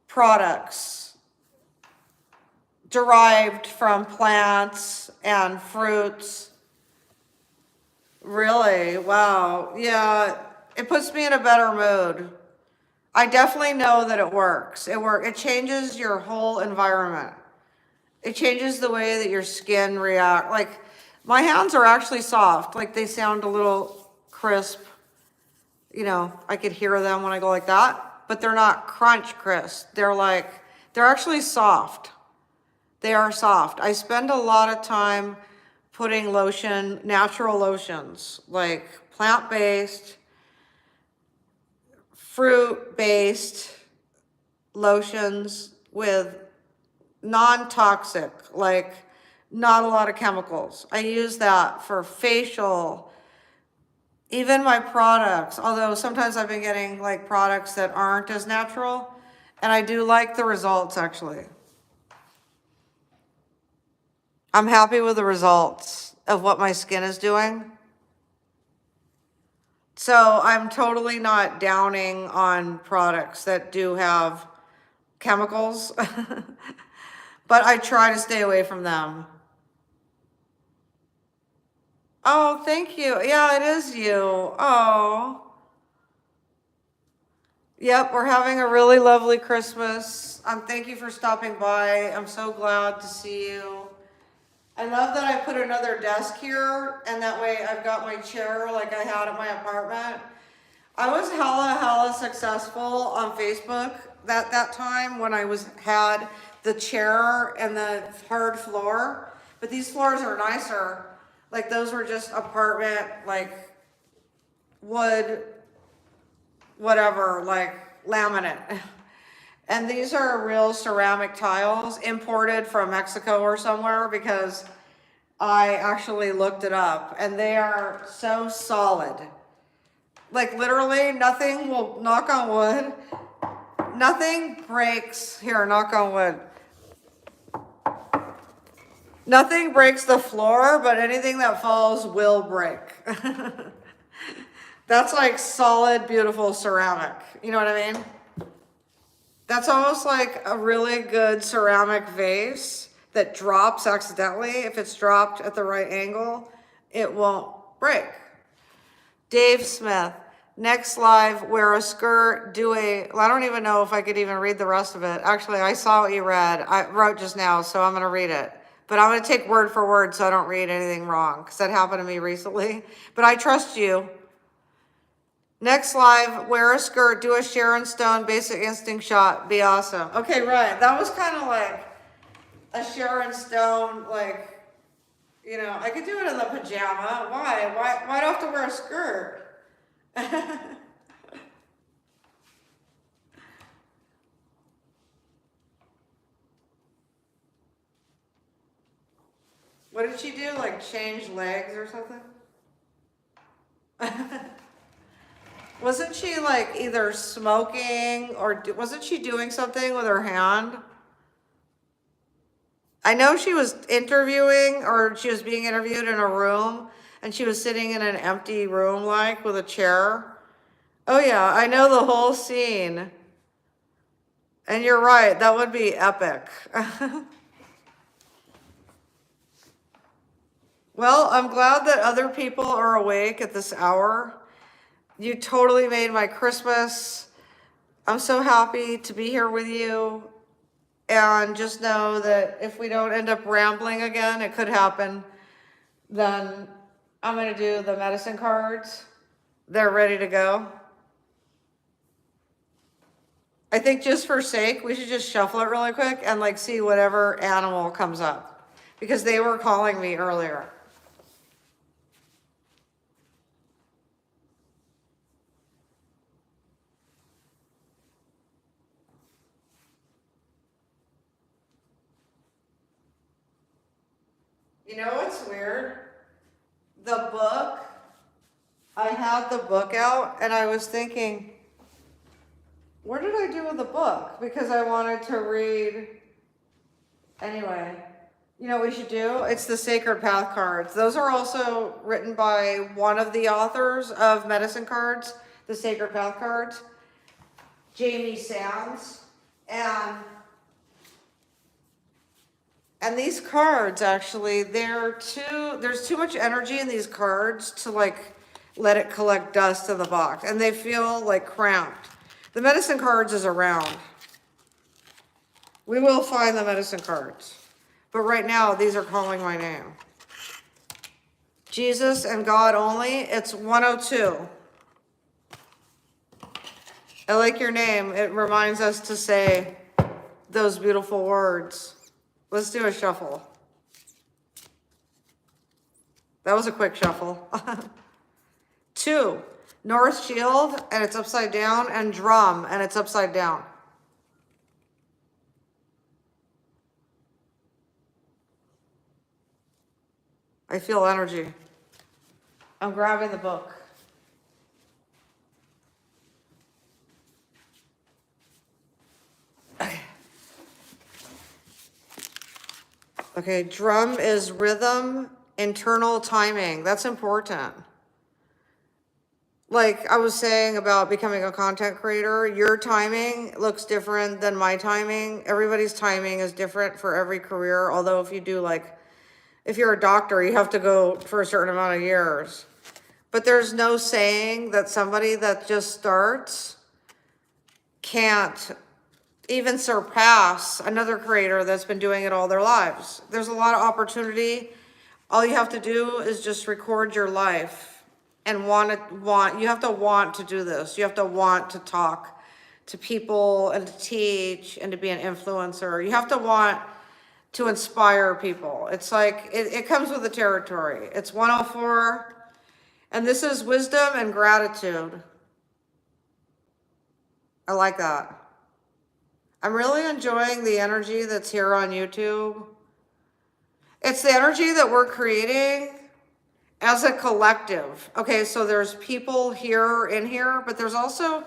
products derived from plants and fruits. Really? Wow. Yeah, it puts me in a better mood. I definitely know that it works. It changes your whole environment. It changes the way that your skin reacts. Like my hands are actually soft. Like they sound a little crisp. You know, I could hear them when I go like that, but they're not crunch crisp. They're actually soft. They are soft. I spend a lot of time putting lotion, natural lotions, like plant-based, fruit-based lotions with non-toxic, like not a lot of chemicals. I use that for facial, even my products, although sometimes I've been getting like products that aren't as natural, and I do like the results actually. I'm happy with the results of what my skin is doing. So I'm totally not downing on products that do have chemicals, but I try to stay away from them. Oh, thank you. Yeah, it is you. Oh. Yep, we're having a really lovely Christmas. Thank you for stopping by. I'm so glad to see you. I love that I put another desk here, and that way I've got my chair like I had at my apartment. I was hella successful on Facebook that time when I had the chair and the hard floor, but these floors are nicer. Like those were just apartment, like wood, whatever, like laminate. And these are real ceramic tiles imported from Mexico or somewhere, because I actually looked it up and they are so solid. Like literally nothing will, knock on wood, nothing breaks, here, knock on wood. Nothing breaks the floor, but anything that falls will break. That's like solid, beautiful ceramic. You know what I mean? That's almost like a really good ceramic vase that drops accidentally. If it's dropped at the right angle, it won't break. Dave Smith, next live, wear a skirt, well, I don't even know if I could even read the rest of it. Actually, I saw what you read. I wrote just now, so I'm gonna read it. But I'm gonna take word for word so I don't read anything wrong, because that happened to me recently. But I trust you. Next live, wear a skirt, do a Sharon Stone basic instinct shot, be awesome. Okay, right, that was kind of like a Sharon Stone, like, you know, I could do it in the pajama. Why do I have to wear a skirt? What did she do, like change legs or something? Wasn't she like either smoking or wasn't she doing something with her hand? I know she was interviewing, or she was being interviewed in a room, and she was sitting in an empty room like with a chair. Oh yeah, I know the whole scene. And you're right, that would be epic. Well, I'm glad that other people are awake at this hour. You totally made my Christmas. I'm so happy to be here with you. And just know that if we don't end up rambling again, it could happen, then I'm gonna do the medicine cards. They're ready to go. I think just for sake, we should just shuffle it really quick and like see whatever animal comes up, because they were calling me earlier. You know what's weird? The book, I had the book out and I was thinking, what did I do with the book? Because I wanted to read, anyway, you know what we should do? It's the Sacred Path cards. Those are also written by one of the authors of Medicine Cards, the Sacred Path cards, Jamie Sands. And these cards, actually, there's too much energy in these cards to like let it collect dust in the box, and they feel like cramped. The medicine cards is around. We will find the medicine cards. But right now, these are calling my name. Jesus and God only, it's 102. I like your name. It reminds us to say those beautiful words. Let's do a shuffle. That was a quick shuffle. 2, North Shield, and it's upside down, and Drum, and it's upside down. I feel energy. I'm grabbing the book. Okay, Drum is rhythm, internal timing. That's important. Like I was saying about becoming a content creator, your timing looks different than my timing. Everybody's timing is different for every career. Although if you do like, if you're a doctor, you have to go for a certain amount of years. But there's no saying that somebody that just starts can't even surpass another creator that's been doing it all their lives. There's a lot of opportunity. All you have to do is just record your life and you have to want to do this. You have to want to talk to people and to teach and to be an influencer. You have to want to inspire people. It's like, it comes with the territory. It's 104, and this is wisdom and gratitude. I like that. I'm really enjoying the energy that's here on YouTube. It's the energy that we're creating as a collective. Okay, so there's people here in here, but there's also,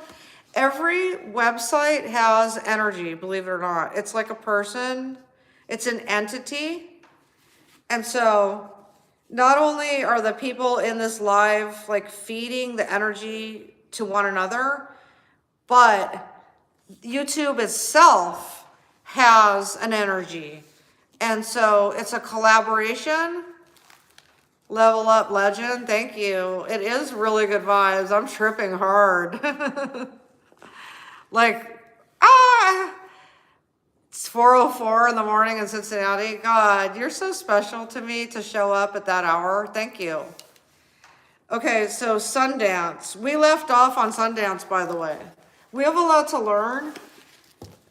every website has energy, believe it or not. It's like a person, it's an entity. And so not only are the people in this live like feeding the energy to one another, but YouTube itself has an energy. And so it's a collaboration. Level up legend, thank you. It is really good vibes. I'm tripping hard. Like, it's 4:04 in the morning in Cincinnati. God, you're so special to me to show up at that hour. Thank you. Okay, so Sundance. We left off on Sundance, by the way. We have a lot to learn,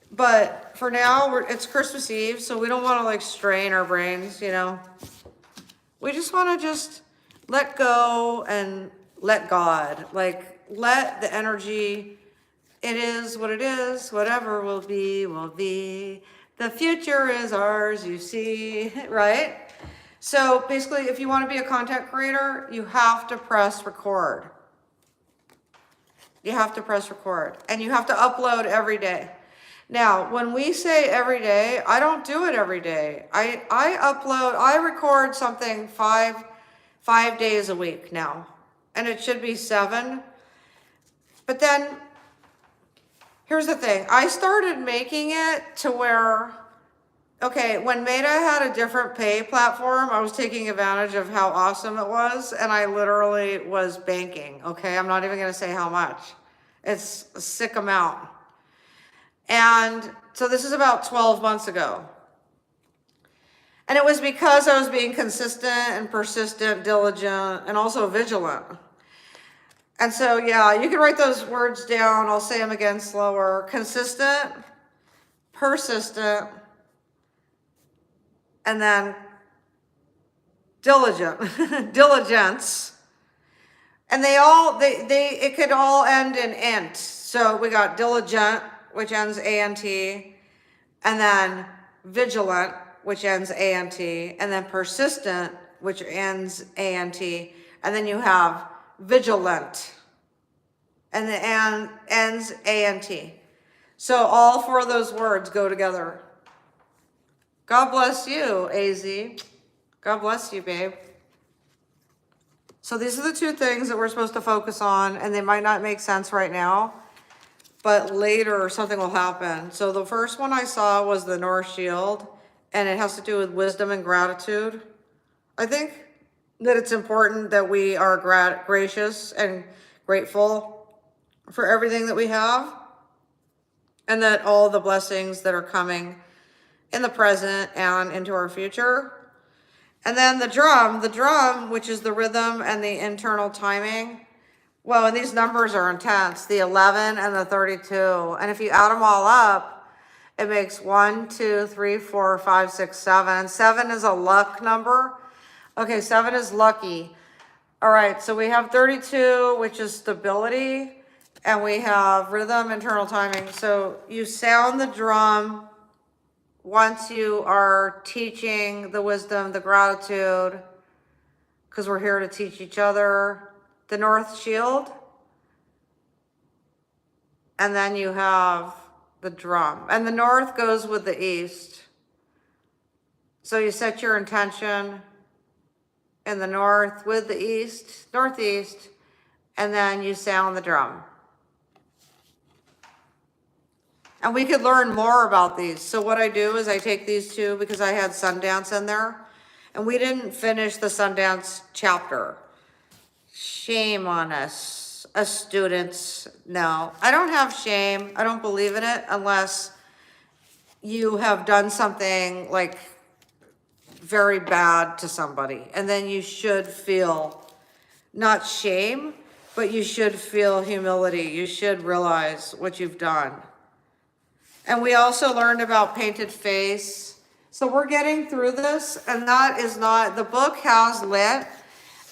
but for now, it's Christmas Eve, so we don't want to like strain our brains, you know. We just want to just let go and let God, like let the energy, it is what it is, whatever will be, will be. The future is ours, you see, right? So basically, if you want to be a content creator, you have to press record. You have to press record, and you have to upload every day. Now, when we say every day, I don't do it every day. I record something five days a week now, and it should be 7. But then, here's the thing. I started making it to where, okay, when Meta had a different pay platform, I was taking advantage of how awesome it was, and I literally was banking, okay? I'm not even gonna say how much. It's a sick amount. And so this is about 12 months ago. And it was because I was being consistent and persistent, diligent, and also vigilant. And so, yeah, you can write those words down. I'll say them again slower. Consistent, persistent, and then diligent, diligence. And it could all end in int. So we got diligent, which ends A-N-T, and then vigilant, which ends A-N-T, and then persistent, which ends A-N-T, and then you have vigilant, and the ends A-N-T. So all 4 of those words go together. God bless you, AZ. God bless you, babe. So these are the 2 things that we're supposed to focus on, and they might not make sense right now, but later something will happen. So the first one I saw was the North Shield, and it has to do with wisdom and gratitude. I think that it's important that we are gracious and grateful for everything that we have, and that all the blessings that are coming in the present and into our future. And then the drum, which is the rhythm and the internal timing. Well, and these numbers are intense, the 11 and the 32. And if you add them all up, it makes 1, 2, 3, 4, 5, 6, 7. 7 is a luck number. Okay, 7 is lucky. All right, so we have 32, which is stability, and we have rhythm, internal timing. So you sound the drum once you are teaching the wisdom, the gratitude, because we're here to teach each other, the North Shield, and then you have the drum. And the North goes with the East. So you set your intention in the North with the East, Northeast, and then you sound the drum. And we could learn more about these. So what I do is I take these two because I had Sundance in there, and we didn't finish the Sundance chapter. Shame on us students. No, I don't have shame. I don't believe in it unless you have done something like very bad to somebody. And then you should feel not shame, but you should feel humility. You should realize what you've done. And we also learned about painted face. So we're getting through this, and that is not, the book has lint,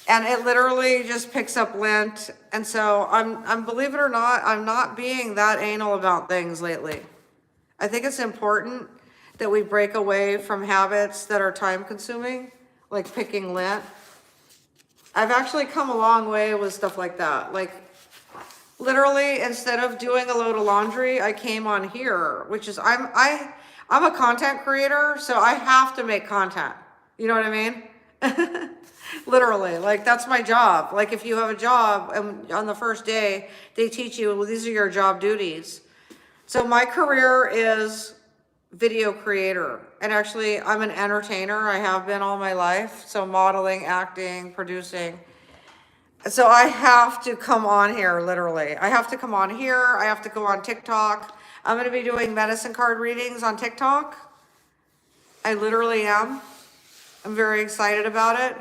and it literally just picks up lint. And so I'm believe it or not, I'm not being that anal about things lately. I think it's important that we break away from habits that are time consuming, like picking lint. I've actually come a long way with stuff like that. Like literally, instead of doing a load of laundry, I came on here, which is, I'm a content creator, so I have to make content. You know what I mean? Literally, like that's my job. Like if you have a job and on the first day, they teach you, well, these are your job duties. So my career is video creator. And actually I'm an entertainer. I have been all my life. So modeling, acting, producing. So I have to come on here, literally. I have to come on here. I have to go on TikTok. I'm going to be doing medicine card readings on TikTok. I literally am. I'm very excited about it.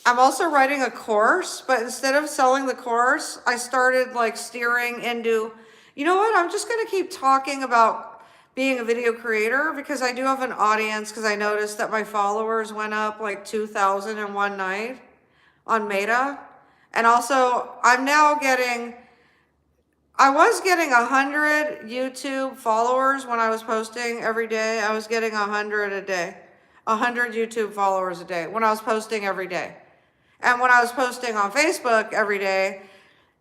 I'm also writing a course, but instead of selling the course, I started like steering into, you know what? I'm just going to keep talking about being a video creator because I do have an audience, because I noticed that my followers went up like 2,000 in one night on Meta. And also I'm now getting, I was getting 100 YouTube followers when I was posting every day. I was getting 100 a day, 100 YouTube followers a day when I was posting every day. And when I was posting on Facebook every day,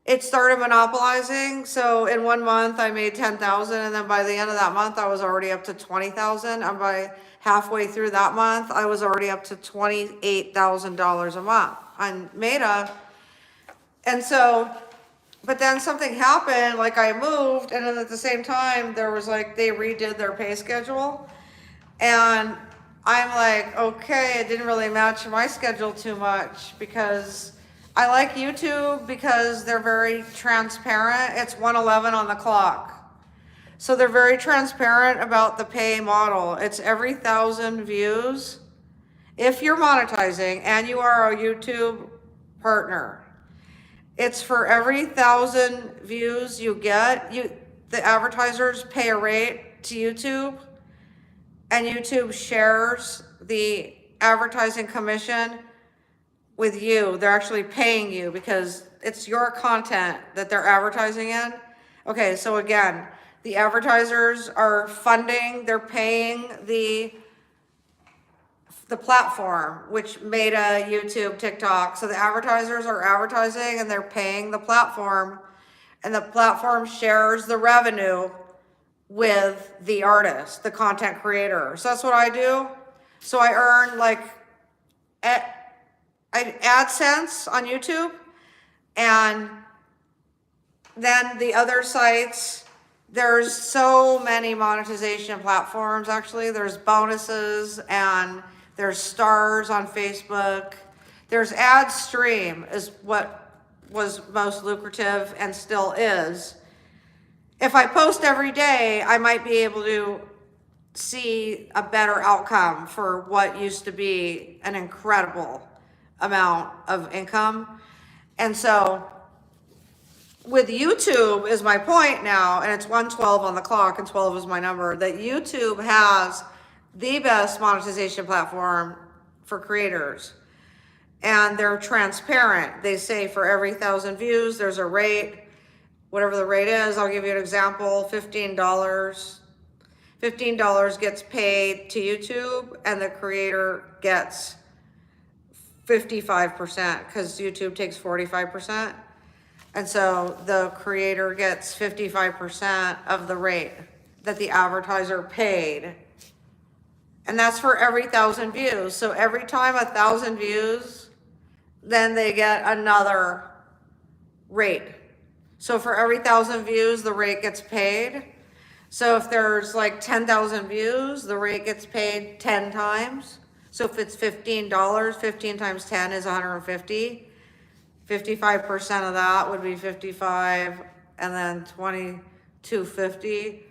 it started monopolizing. So in 1 month I made 10,000, and then by the end of that month I was already up to 20,000, and by halfway through that month I was already up to $28,000 a month on Meta. And so, but then something happened, like I moved, and then at the same time there was like, they redid their pay schedule, and I'm like, okay, it didn't really match my schedule too much, because I like YouTube because they're very transparent. It's 1:11 on the clock. So they're very transparent about the pay model. It's every 1,000 views. If you're monetizing and you are a YouTube partner, it's for every 1,000 views you get, the advertisers pay a rate to YouTube, and YouTube shares the advertising commission with you. They're actually paying you because it's your content that they're advertising in. Okay, so again, the advertisers are funding, they're paying the platform, which Meta, YouTube, TikTok. So the advertisers are advertising and they're paying the platform, and the platform shares the revenue with the artist, the content creator. So that's what I do. So I earn like AdSense on YouTube, and then the other sites, there's so many monetization platforms. Actually, there's bonuses and there's stars on Facebook. There's ad stream is what was most lucrative and still is. If I post every day, I might be able to see a better outcome for what used to be an incredible amount of income. And so with YouTube is my point now, and it's 1:12 on the clock, and 12 is my number, that YouTube has the best monetization platform for creators. and they're transparent. They say for every 1,000 views, there's a rate, whatever the rate is. I'll give you an example, $15. $15 gets paid to YouTube, and the creator gets 55% because YouTube takes 45%. And so the creator gets 55% of the rate that the advertiser paid. And that's for every 1,000 views. So every time 1,000 views, then they get another rate. So for every 1,000 views, the rate gets paid. So if there's like 10,000 views, the rate gets paid 10 times. So if it's $15, 15 times 10 is 150. 55% of that would be 55, and then 2250.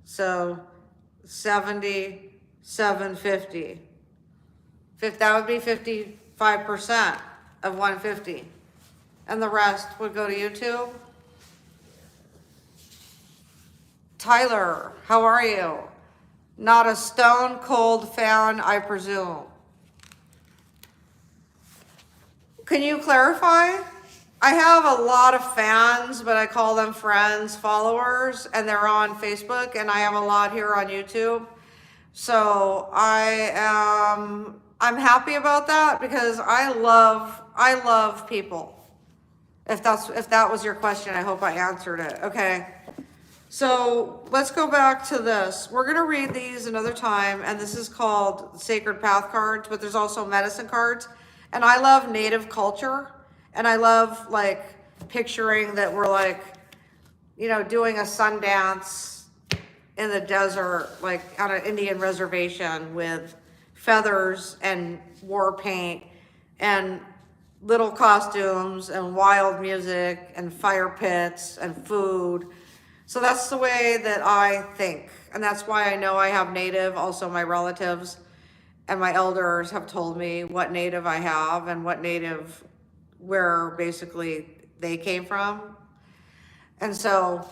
So 70, 750. That would be 55% of 150. And the rest would go to YouTube. Tyler, how are you? Not a stone cold fan, I presume. Can you clarify? I have a lot of fans, but I call them friends, followers, and they're on Facebook, and I have a lot here on YouTube. So I'm happy about that because I love people. If that was your question, I hope I answered it. Okay. So let's go back to this. We're going to read these another time, and this is called Sacred Path cards, but there's also medicine cards. And I love native culture, and I love like picturing that we're like, you know, doing a sun dance in the desert, like on an Indian reservation with feathers and war paint and little costumes and wild music and fire pits and food. So that's the way that I think. And that's why I know I have native. Also my relatives and my elders have told me what native I have and what native, where basically they came from. And so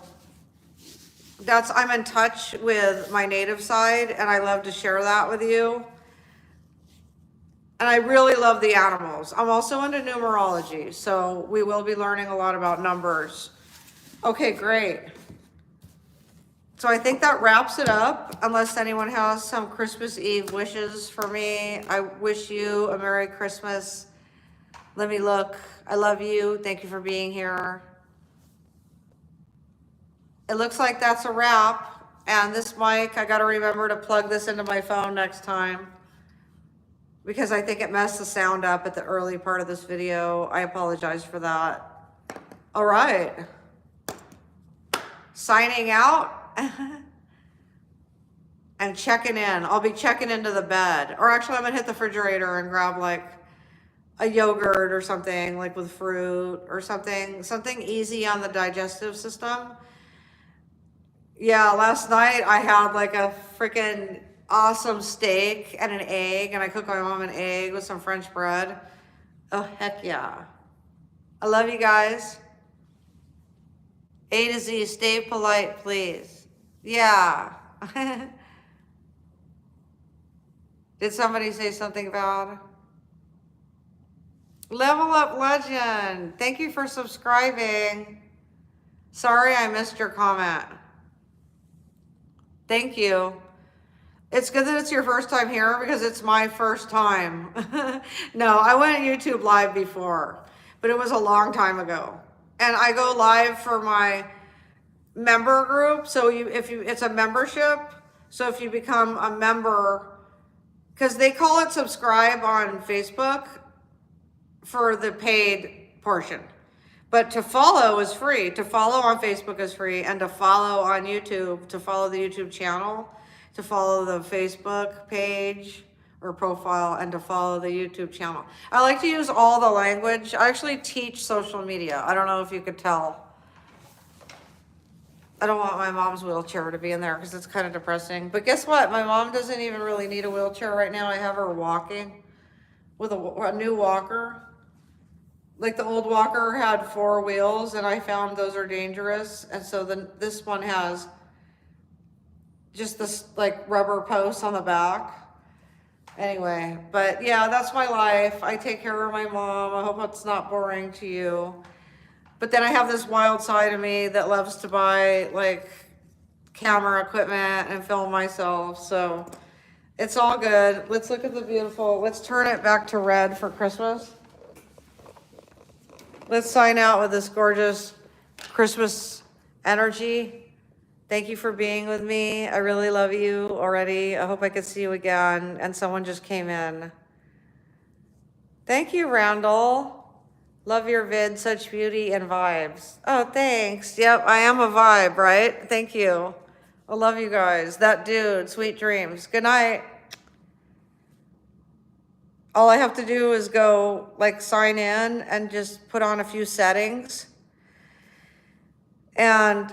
I'm in touch with my native side, and I love to share that with you. And I really love the animals. I'm also into numerology, so we will be learning a lot about numbers. Okay, great. So I think that wraps it up, unless anyone has some Christmas Eve wishes for me. I wish you a Merry Christmas. Let me look. I love you. Thank you for being here. It looks like that's a wrap. And this mic, I got to remember to plug this into my phone next time, because I think it messed the sound up at the early part of this video. I apologize for that. All right. Signing out. And checking in. I'll be checking into the bed. Or actually, I'm going to hit the refrigerator and grab like a yogurt or something, like with fruit or something easy on the digestive system. Yeah, last night I had like a freaking awesome steak and an egg, and I cooked my mom an egg with some French bread. Oh, heck yeah. I love you guys. A to Z, stay polite, please. Yeah. Did somebody say something bad? Level Up Legend, thank you for subscribing. Sorry I missed your comment. Thank you. It's good that it's your first time here because it's my first time. No, I went YouTube live before, but it was a long time ago. And I go live for my member group. So it's a membership. So if you become a member, because they call it subscribe on Facebook for the paid portion, but to follow is free. To follow on Facebook is free, and to follow on YouTube, to follow the YouTube channel, to follow the Facebook page or profile, and to follow the YouTube channel. I like to use all the language. I actually teach social media. I don't know if you could tell. I don't want my mom's wheelchair to be in there because it's kind of depressing. But guess what? My mom doesn't even really need a wheelchair right now. I have her walking with a new walker. Like the old walker had 4 wheels, and I found those are dangerous. And so this one has just this like rubber post on the back. Anyway, but yeah, that's my life. I take care of my mom. I hope it's not boring to you. But then I have this wild side of me that loves to buy like camera equipment and film myself. So it's all good. Let's look at the beautiful. Let's turn it back to red for Christmas. Let's sign out with this gorgeous Christmas energy. Thank you for being with me. I really love you already. I hope I could see you again. And someone just came in. Thank you, Randall. Love your vid, such beauty and vibes. Oh, thanks. Yep, I am a vibe, right? Thank you. I love you guys. That dude, sweet dreams. Good night. All I have to do is go like sign in and just put on a few settings. And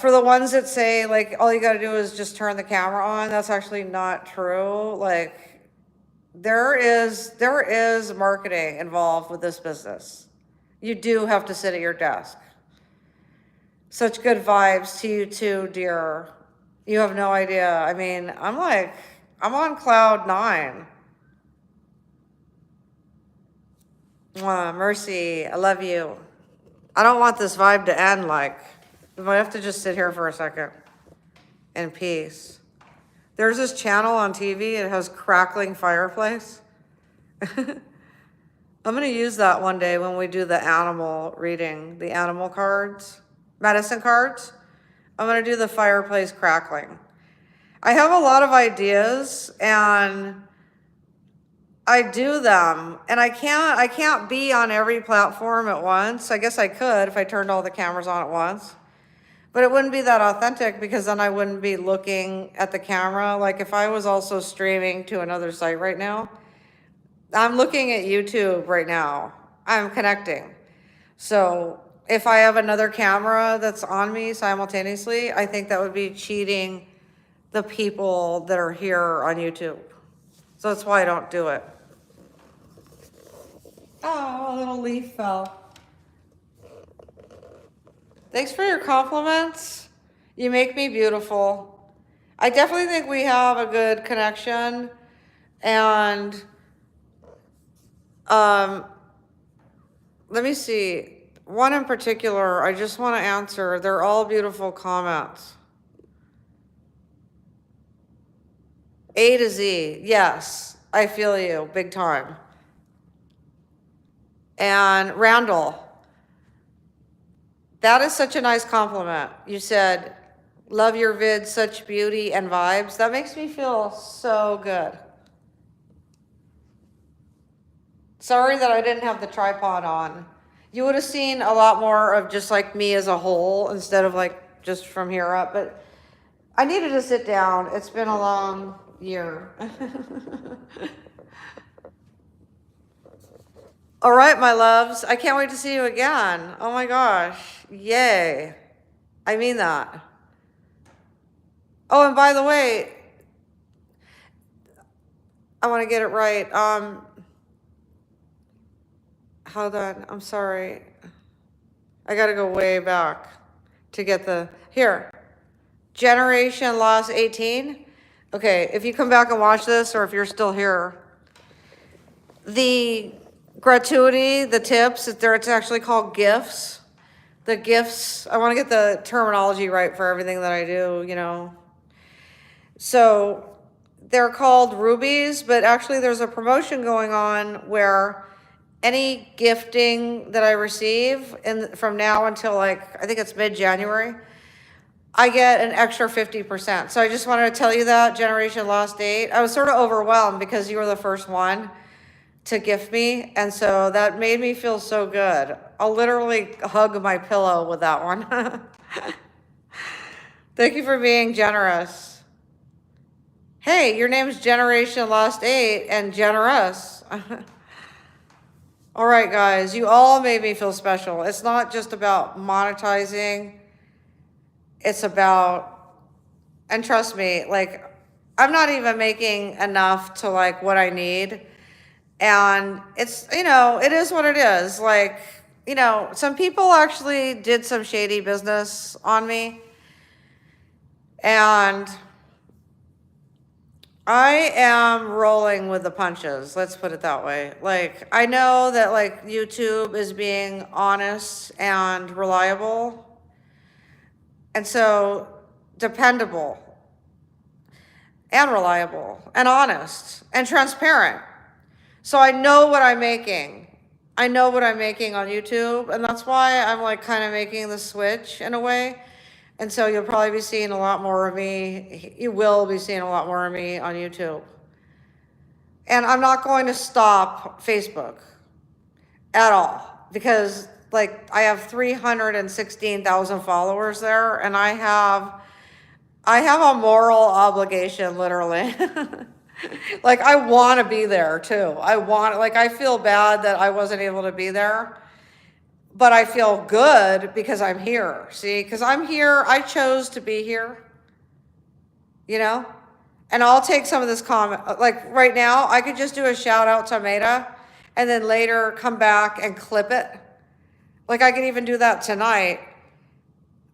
for the ones that say like all you got to do is just turn the camera on, that's actually not true. Like there is marketing involved with this business. You do have to sit at your desk. Such good vibes to you too, dear. You have no idea. I mean, I'm on cloud 9. Mwah, Mercy, I love you. I don't want this vibe to end like, we might have to just sit here for a second in peace. There's this channel on TV, it has crackling fireplace. I'm gonna use that one day when we do the animal reading, the animal cards, medicine cards. I'm gonna do the fireplace crackling. I have a lot of ideas and I do them, and I can't be on every platform at once. I guess I could if I turned all the cameras on at once, but it wouldn't be that authentic because then I wouldn't be looking at the camera. Like if I was also streaming to another site right now, I'm looking at YouTube right now. I'm connecting. So if I have another camera that's on me simultaneously, I think that would be cheating the people that are here on YouTube. So that's why I don't do it. Oh, a little leaf fell. Thanks for your compliments. You make me beautiful. I definitely think we have a good connection. And let me see. One in particular, I just want to answer. They're all beautiful comments. A to Z. Yes, I feel you big time. And Randall, that is such a nice compliment. You said, love your vid, such beauty and vibes. That makes me feel so good. Sorry that I didn't have the tripod on. You would have seen a lot more of just like me as a whole instead of like just from here up, but I needed to sit down. It's been a long year. All right, my loves. I can't wait to see you again. Oh my gosh. Yay. I mean that. Oh, and by the way, I want to get it right. Hold on. I'm sorry. I got to go way back to get the, here. Generation Loss 18. Okay, if you come back and watch this, or if you're still here, the gratuity, the tips, it's actually called gifts. The gifts, I want to get the terminology right for everything that I do, you know. So they're called rubies, but actually there's a promotion going on where any gifting that I receive from now until like, I think it's mid-January, I get an extra 50%. So I just wanted to tell you that, Generation Lost 8. I was sort of overwhelmed because you were the first one to gift me, and so that made me feel so good. I'll literally hug my pillow with that one. Thank you for being generous. Hey, your name's Generation Lost 8 and generous. All right, guys, you all made me feel special. It's not just about monetizing. It's about, and trust me, like, I'm not even making enough to like what I need. And it's, you know, it is what it is. Like, you know, some people actually did some shady business on me. And I am rolling with the punches. Let's put it that way. Like, I know that like YouTube is being honest and reliable. And so dependable and reliable and honest and transparent. So I know what I'm making. I know what I'm making on YouTube, and that's why I'm like kind of making the switch in a way. And so you'll probably be seeing a lot more of me. You will be seeing a lot more of me on YouTube. And I'm not going to stop Facebook at all, because like I have 316,000 followers there, and I have a moral obligation, literally. Like, I want to be there too. I feel bad that I wasn't able to be there, but I feel good because I'm here. See, because I'm here, I chose to be here, you know? And I'll take some of this comment, like right now, I could just do a shout out to Maida and then later come back and clip it. Like, I could even do that tonight.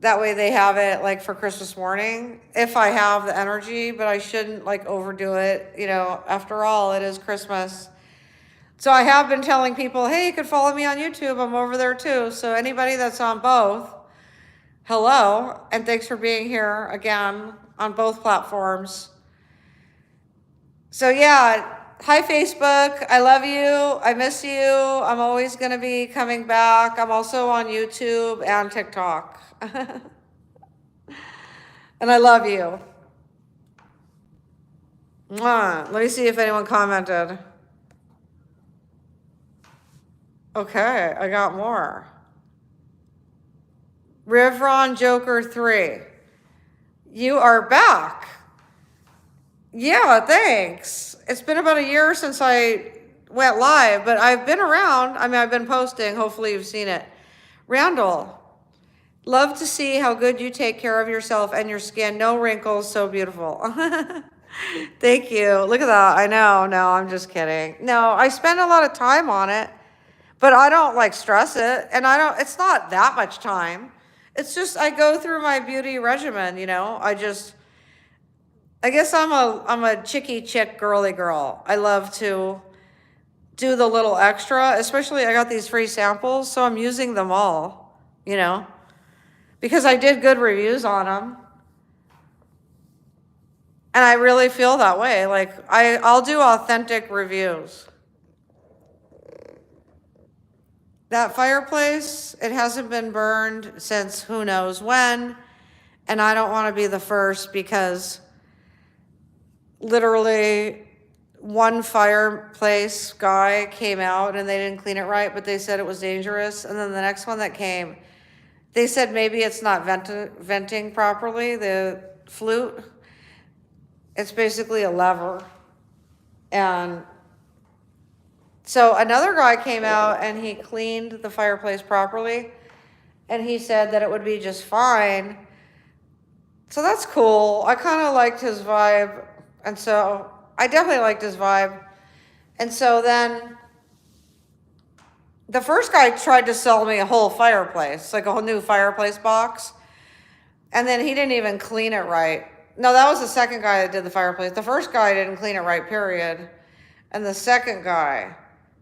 That way they have it like for Christmas morning, if I have the energy, but I shouldn't like overdo it. You know, after all, it is Christmas. So I have been telling people, hey, you could follow me on YouTube. I'm over there too. So anybody that's on both, hello, and thanks for being here again on both platforms. So yeah, hi Facebook, I love you, I miss you. I'm always gonna be coming back. I'm also on YouTube and TikTok. And I love you. Mwah. Let me see if anyone commented. Okay, I got more. Rivron Joker 3. You are back. Yeah, thanks. It's been about a year since I went live, but I've been around. I mean, I've been posting. Hopefully you've seen it. Randall. Love to see how good you take care of yourself and your skin. No wrinkles, so beautiful. Thank you. Look at that. I know. No, I'm just kidding. No, I spend a lot of time on it, but I don't like stress it. And it's not that much time. It's just, I go through my beauty regimen, you know. I guess I'm a chicky chick girly girl. I love to do the little extra, especially I got these free samples, so I'm using them all, you know. Because I did good reviews on them. And I really feel that way. Like, I'll do authentic reviews. That fireplace, it hasn't been burned since who knows when. And I don't want to be the first, because literally one fireplace guy came out and they didn't clean it right, but they said it was dangerous. And then the next one that came, they said maybe it's not venting properly, the flute. It's basically a lever. And so another guy came out and he cleaned the fireplace properly, and he said that it would be just fine. So that's cool. I kind of liked his vibe. And so I definitely liked his vibe. And so then the first guy tried to sell me a whole fireplace, like a whole new fireplace box. And then he didn't even clean it right. No, that was the second guy that did the fireplace. The first guy didn't clean it right, period. And the second guy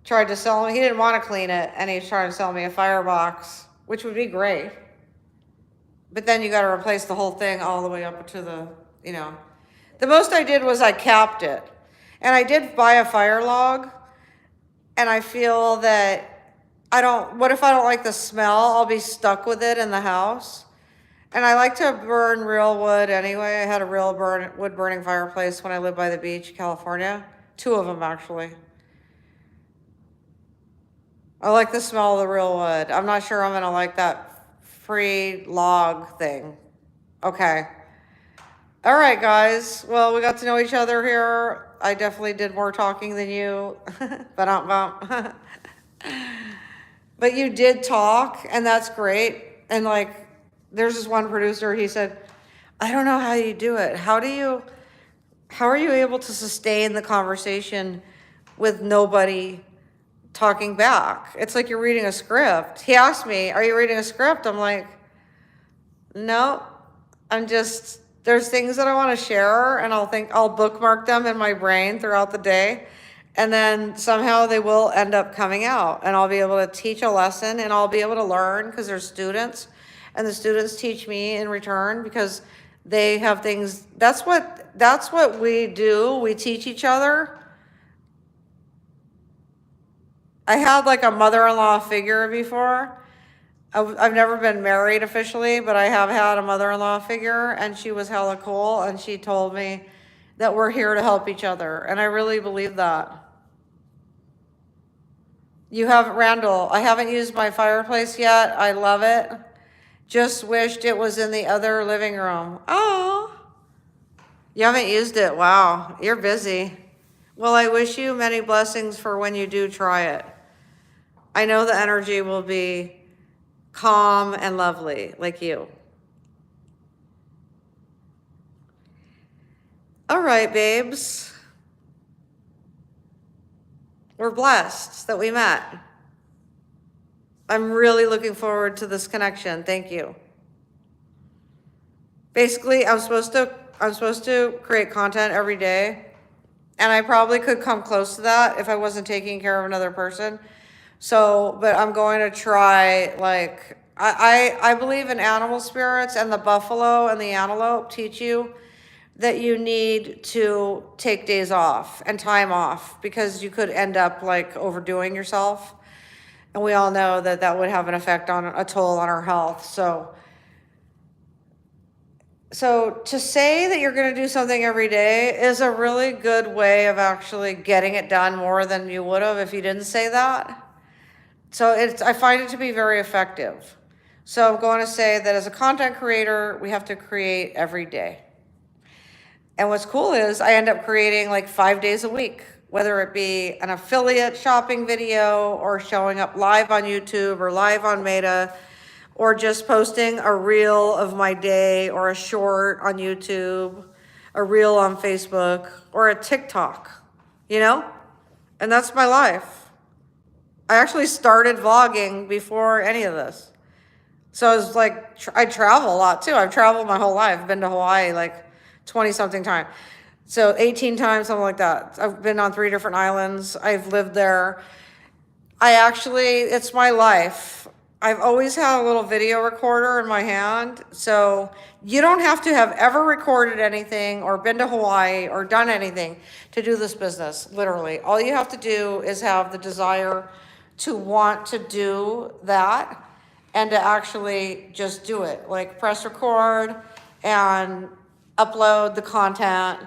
tried to sell me, he didn't want to clean it, and he's trying to sell me a firebox, which would be great. But then you got to replace the whole thing all the way up to the, you know. The most I did was I capped it. And I did buy a fire log, and I feel that what if I don't like the smell? I'll be stuck with it in the house. And I like to burn real wood anyway. I had a real wood burning fireplace when I lived by the beach, California. 2 of them, actually. I like the smell of the real wood. I'm not sure I'm gonna like that free log thing. Okay. All right, guys. Well, we got to know each other here. I definitely did more talking than you. But you did talk, and that's great. And like, there's this one producer, he said, I don't know how you do it. How are you able to sustain the conversation with nobody talking back? It's like you're reading a script. He asked me, are you reading a script? I'm like, no, I'm just There's things that I want to share, and I'll bookmark them in my brain throughout the day. And then somehow they will end up coming out, and I'll be able to teach a lesson, and I'll be able to learn because they're students, and the students teach me in return because they have things. That's what we do. We teach each other. I had like a mother-in-law figure before. I've never been married officially, but I have had a mother-in-law figure, and she was hella cool, and she told me that we're here to help each other, and I really believe that. You have, Randall, I haven't used my fireplace yet. I love it. Just wished it was in the other living room. Oh, you haven't used it. Wow, you're busy. Well, I wish you many blessings for when you do try it. I know the energy will be calm and lovely, like you. All right, babes. We're blessed that we met. I'm really looking forward to this connection. Thank you. Basically, I'm supposed to create content every day, and I probably could come close to that if I wasn't taking care of another person. So, but I'm going to try, like, I believe in animal spirits, and the buffalo and the antelope teach you that you need to take days off and time off because you could end up like overdoing yourself. And we all know that that would have an effect on a toll on our health. So to say that you're going to do something every day is a really good way of actually getting it done more than you would have if you didn't say that. So I find it to be very effective. So I'm going to say that as a content creator, we have to create every day. And what's cool is I end up creating like 5 days a week, whether it be an affiliate shopping video or showing up live on YouTube or live on Meta, or just posting a reel of my day or a short on YouTube, a reel on Facebook, or a TikTok, you know? And that's my life. I actually started vlogging before any of this. So I was like, I travel a lot too. I've traveled my whole life. I've been to Hawaii like 20 something times. So 18 times, something like that. I've been on 3 different islands. I've lived there. It's my life. I've always had a little video recorder in my hand. So you don't have to have ever recorded anything or been to Hawaii or done anything to do this business, literally. All you have to do is have the desire to want to do that and to actually just do it. Like press record and upload the content,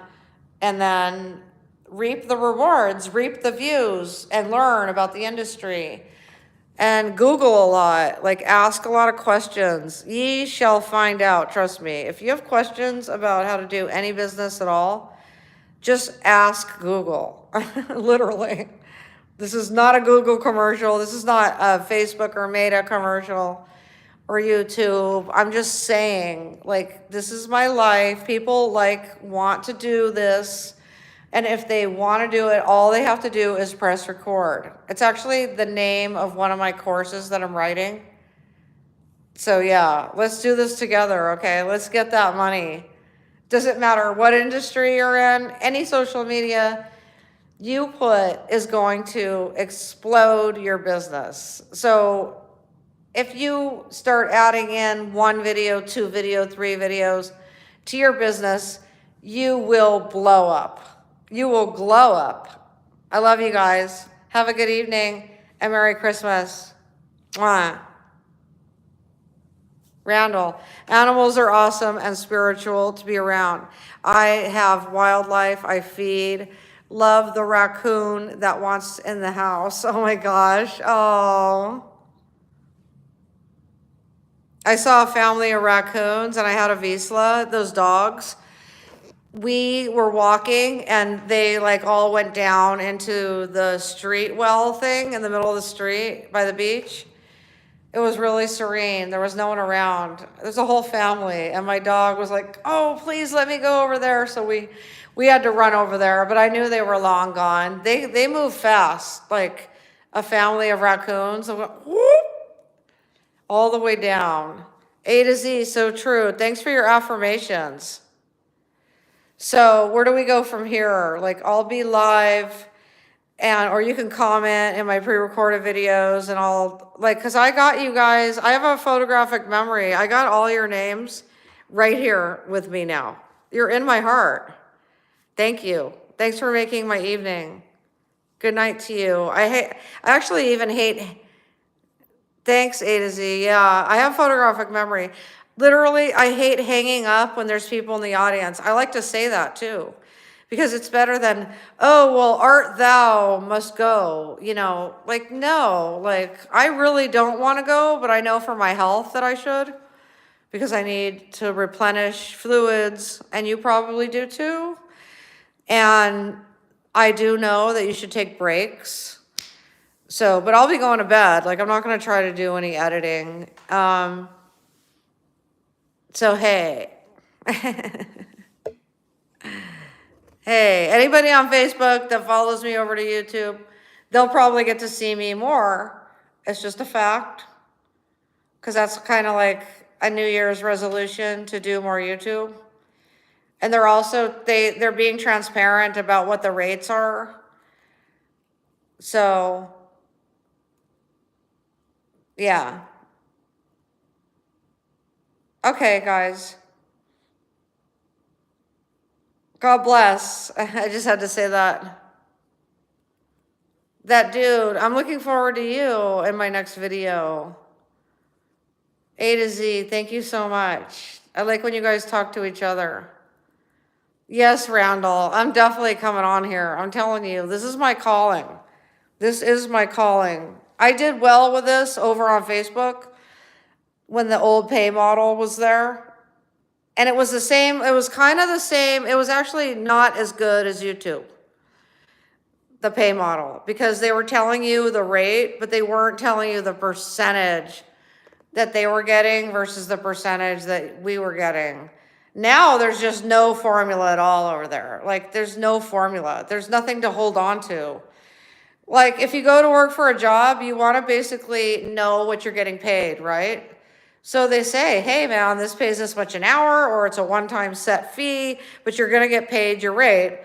and then reap the rewards, reap the views, and learn about the industry. And Google a lot, like ask a lot of questions. Ye shall find out, trust me. If you have questions about how to do any business at all, just ask Google, literally. This is not a Google commercial. This is not a Facebook or Meta commercial or YouTube. I'm just saying, like, this is my life. People like want to do this. And if they want to do it, all they have to do is press record. It's actually the name of one of my courses that I'm writing. So yeah, let's do this together, okay? Let's get that money. Doesn't matter what industry you're in, any social media you put is going to explode your business. So if you start adding in 1 video, 2 video, 3 videos to your business, you will blow up. You will glow up. I love you guys. Have a good evening and Merry Christmas. Mwah. Randall, animals are awesome and spiritual to be around. I have wildlife, I feed, love the raccoon that wants in the house. Oh my gosh, oh. I saw a family of raccoons and I had a Vizsla, those dogs. We were walking and they like all went down into the street well thing in the middle of the street by the beach. It was really serene. There was no one around. There's a whole family and my dog was like, oh, please let me go over there. So we had to run over there, but I knew they were long gone. They move fast, like a family of raccoons. Went, whoop, all the way down. A to Z, so true. Thanks for your affirmations. So where do we go from here? Like, I'll be live, and or you can comment in my pre-recorded videos, and I'll like, because I got you guys, I have a photographic memory. I got all your names right here with me now. You're in my heart. Thank you. Thanks for making my evening. Good night to you. I actually even hate, thanks A to Z. Yeah, I have photographic memory. Literally, I hate hanging up when there's people in the audience. I like to say that too, because it's better than, oh, well, art thou must go. You know, like, no, like, I really don't want to go, but I know for my health that I should, because I need to replenish fluids, and you probably do too. And I do know that you should take breaks. So, but I'll be going to bed. Like, I'm not going to try to do any editing. So, hey. Hey, anybody on Facebook that follows me over to YouTube, they'll probably get to see me more. It's just a fact. Because that's kind of like a New Year's resolution to do more YouTube. And they're also, they're being transparent about what the rates are. So, yeah. Okay, guys. God bless. I just had to say that. That dude, I'm looking forward to you in my next video. A to Z, thank you so much. I like when you guys talk to each other. Yes, Randall, I'm definitely coming on here. I'm telling you, this is my calling. This is my calling. I did well with this over on Facebook when the old pay model was there. And it was the same, it was kind of the same. It was actually not as good as YouTube, the pay model, because they were telling you the rate, but they weren't telling you the percentage that they were getting versus the percentage that we were getting. Now there's just no formula at all over there. Like, there's no formula. There's nothing to hold on to. Like, if you go to work for a job, you want to basically know what you're getting paid, right? So they say, hey, man, this pays this much an hour, or it's a one-time set fee, but you're going to get paid your rate.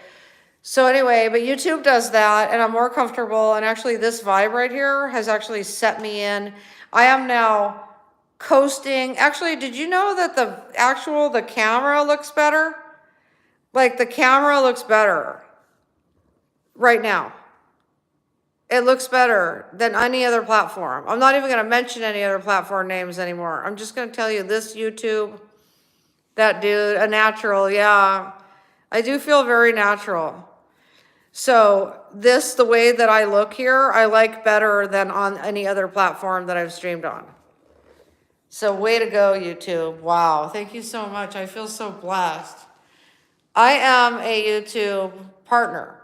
So anyway, but YouTube does that, and I'm more comfortable. And actually, this vibe right here has actually set me in. I am now coasting. Actually, did you know that the camera looks better? Like, the camera looks better right now. It looks better than any other platform. I'm not even going to mention any other platform names anymore. I'm just going to tell you this YouTube, that dude, a natural. Yeah, I do feel very natural. So this, the way that I look here, I like better than on any other platform that I've streamed on. So way to go, YouTube. Wow, thank you so much. I feel so blessed. I am a YouTube partner,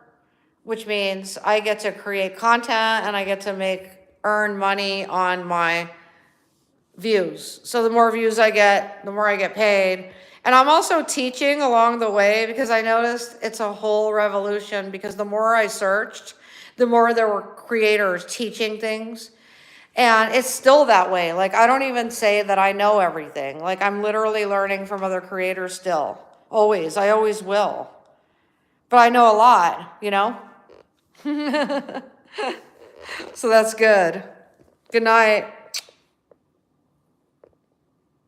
which means I get to create content and I get to earn money on my views. So the more views I get, the more I get paid. And I'm also teaching along the way, because I noticed it's a whole revolution, because the more I searched, the more there were creators teaching things. And it's still that way. Like, I don't even say that I know everything. Like, I'm literally learning from other creators still. Always. I always will. But I know a lot, you know? So that's good. Good night.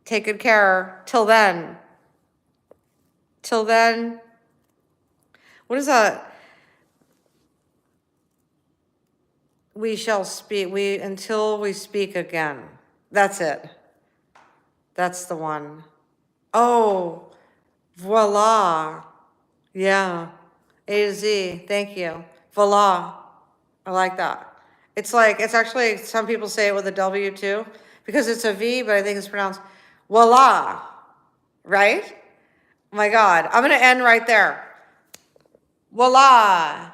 Take good care. Till then. Till then. What is that? We shall speak. Until we speak again. That's it. That's the one. Oh, voila. Yeah. A to Z. Thank you. Voila. I like that. It's like, it's actually, some people say it with a W too, because it's a V, but I think it's pronounced voila. Right? Oh my God. I'm going to end right there. Voila.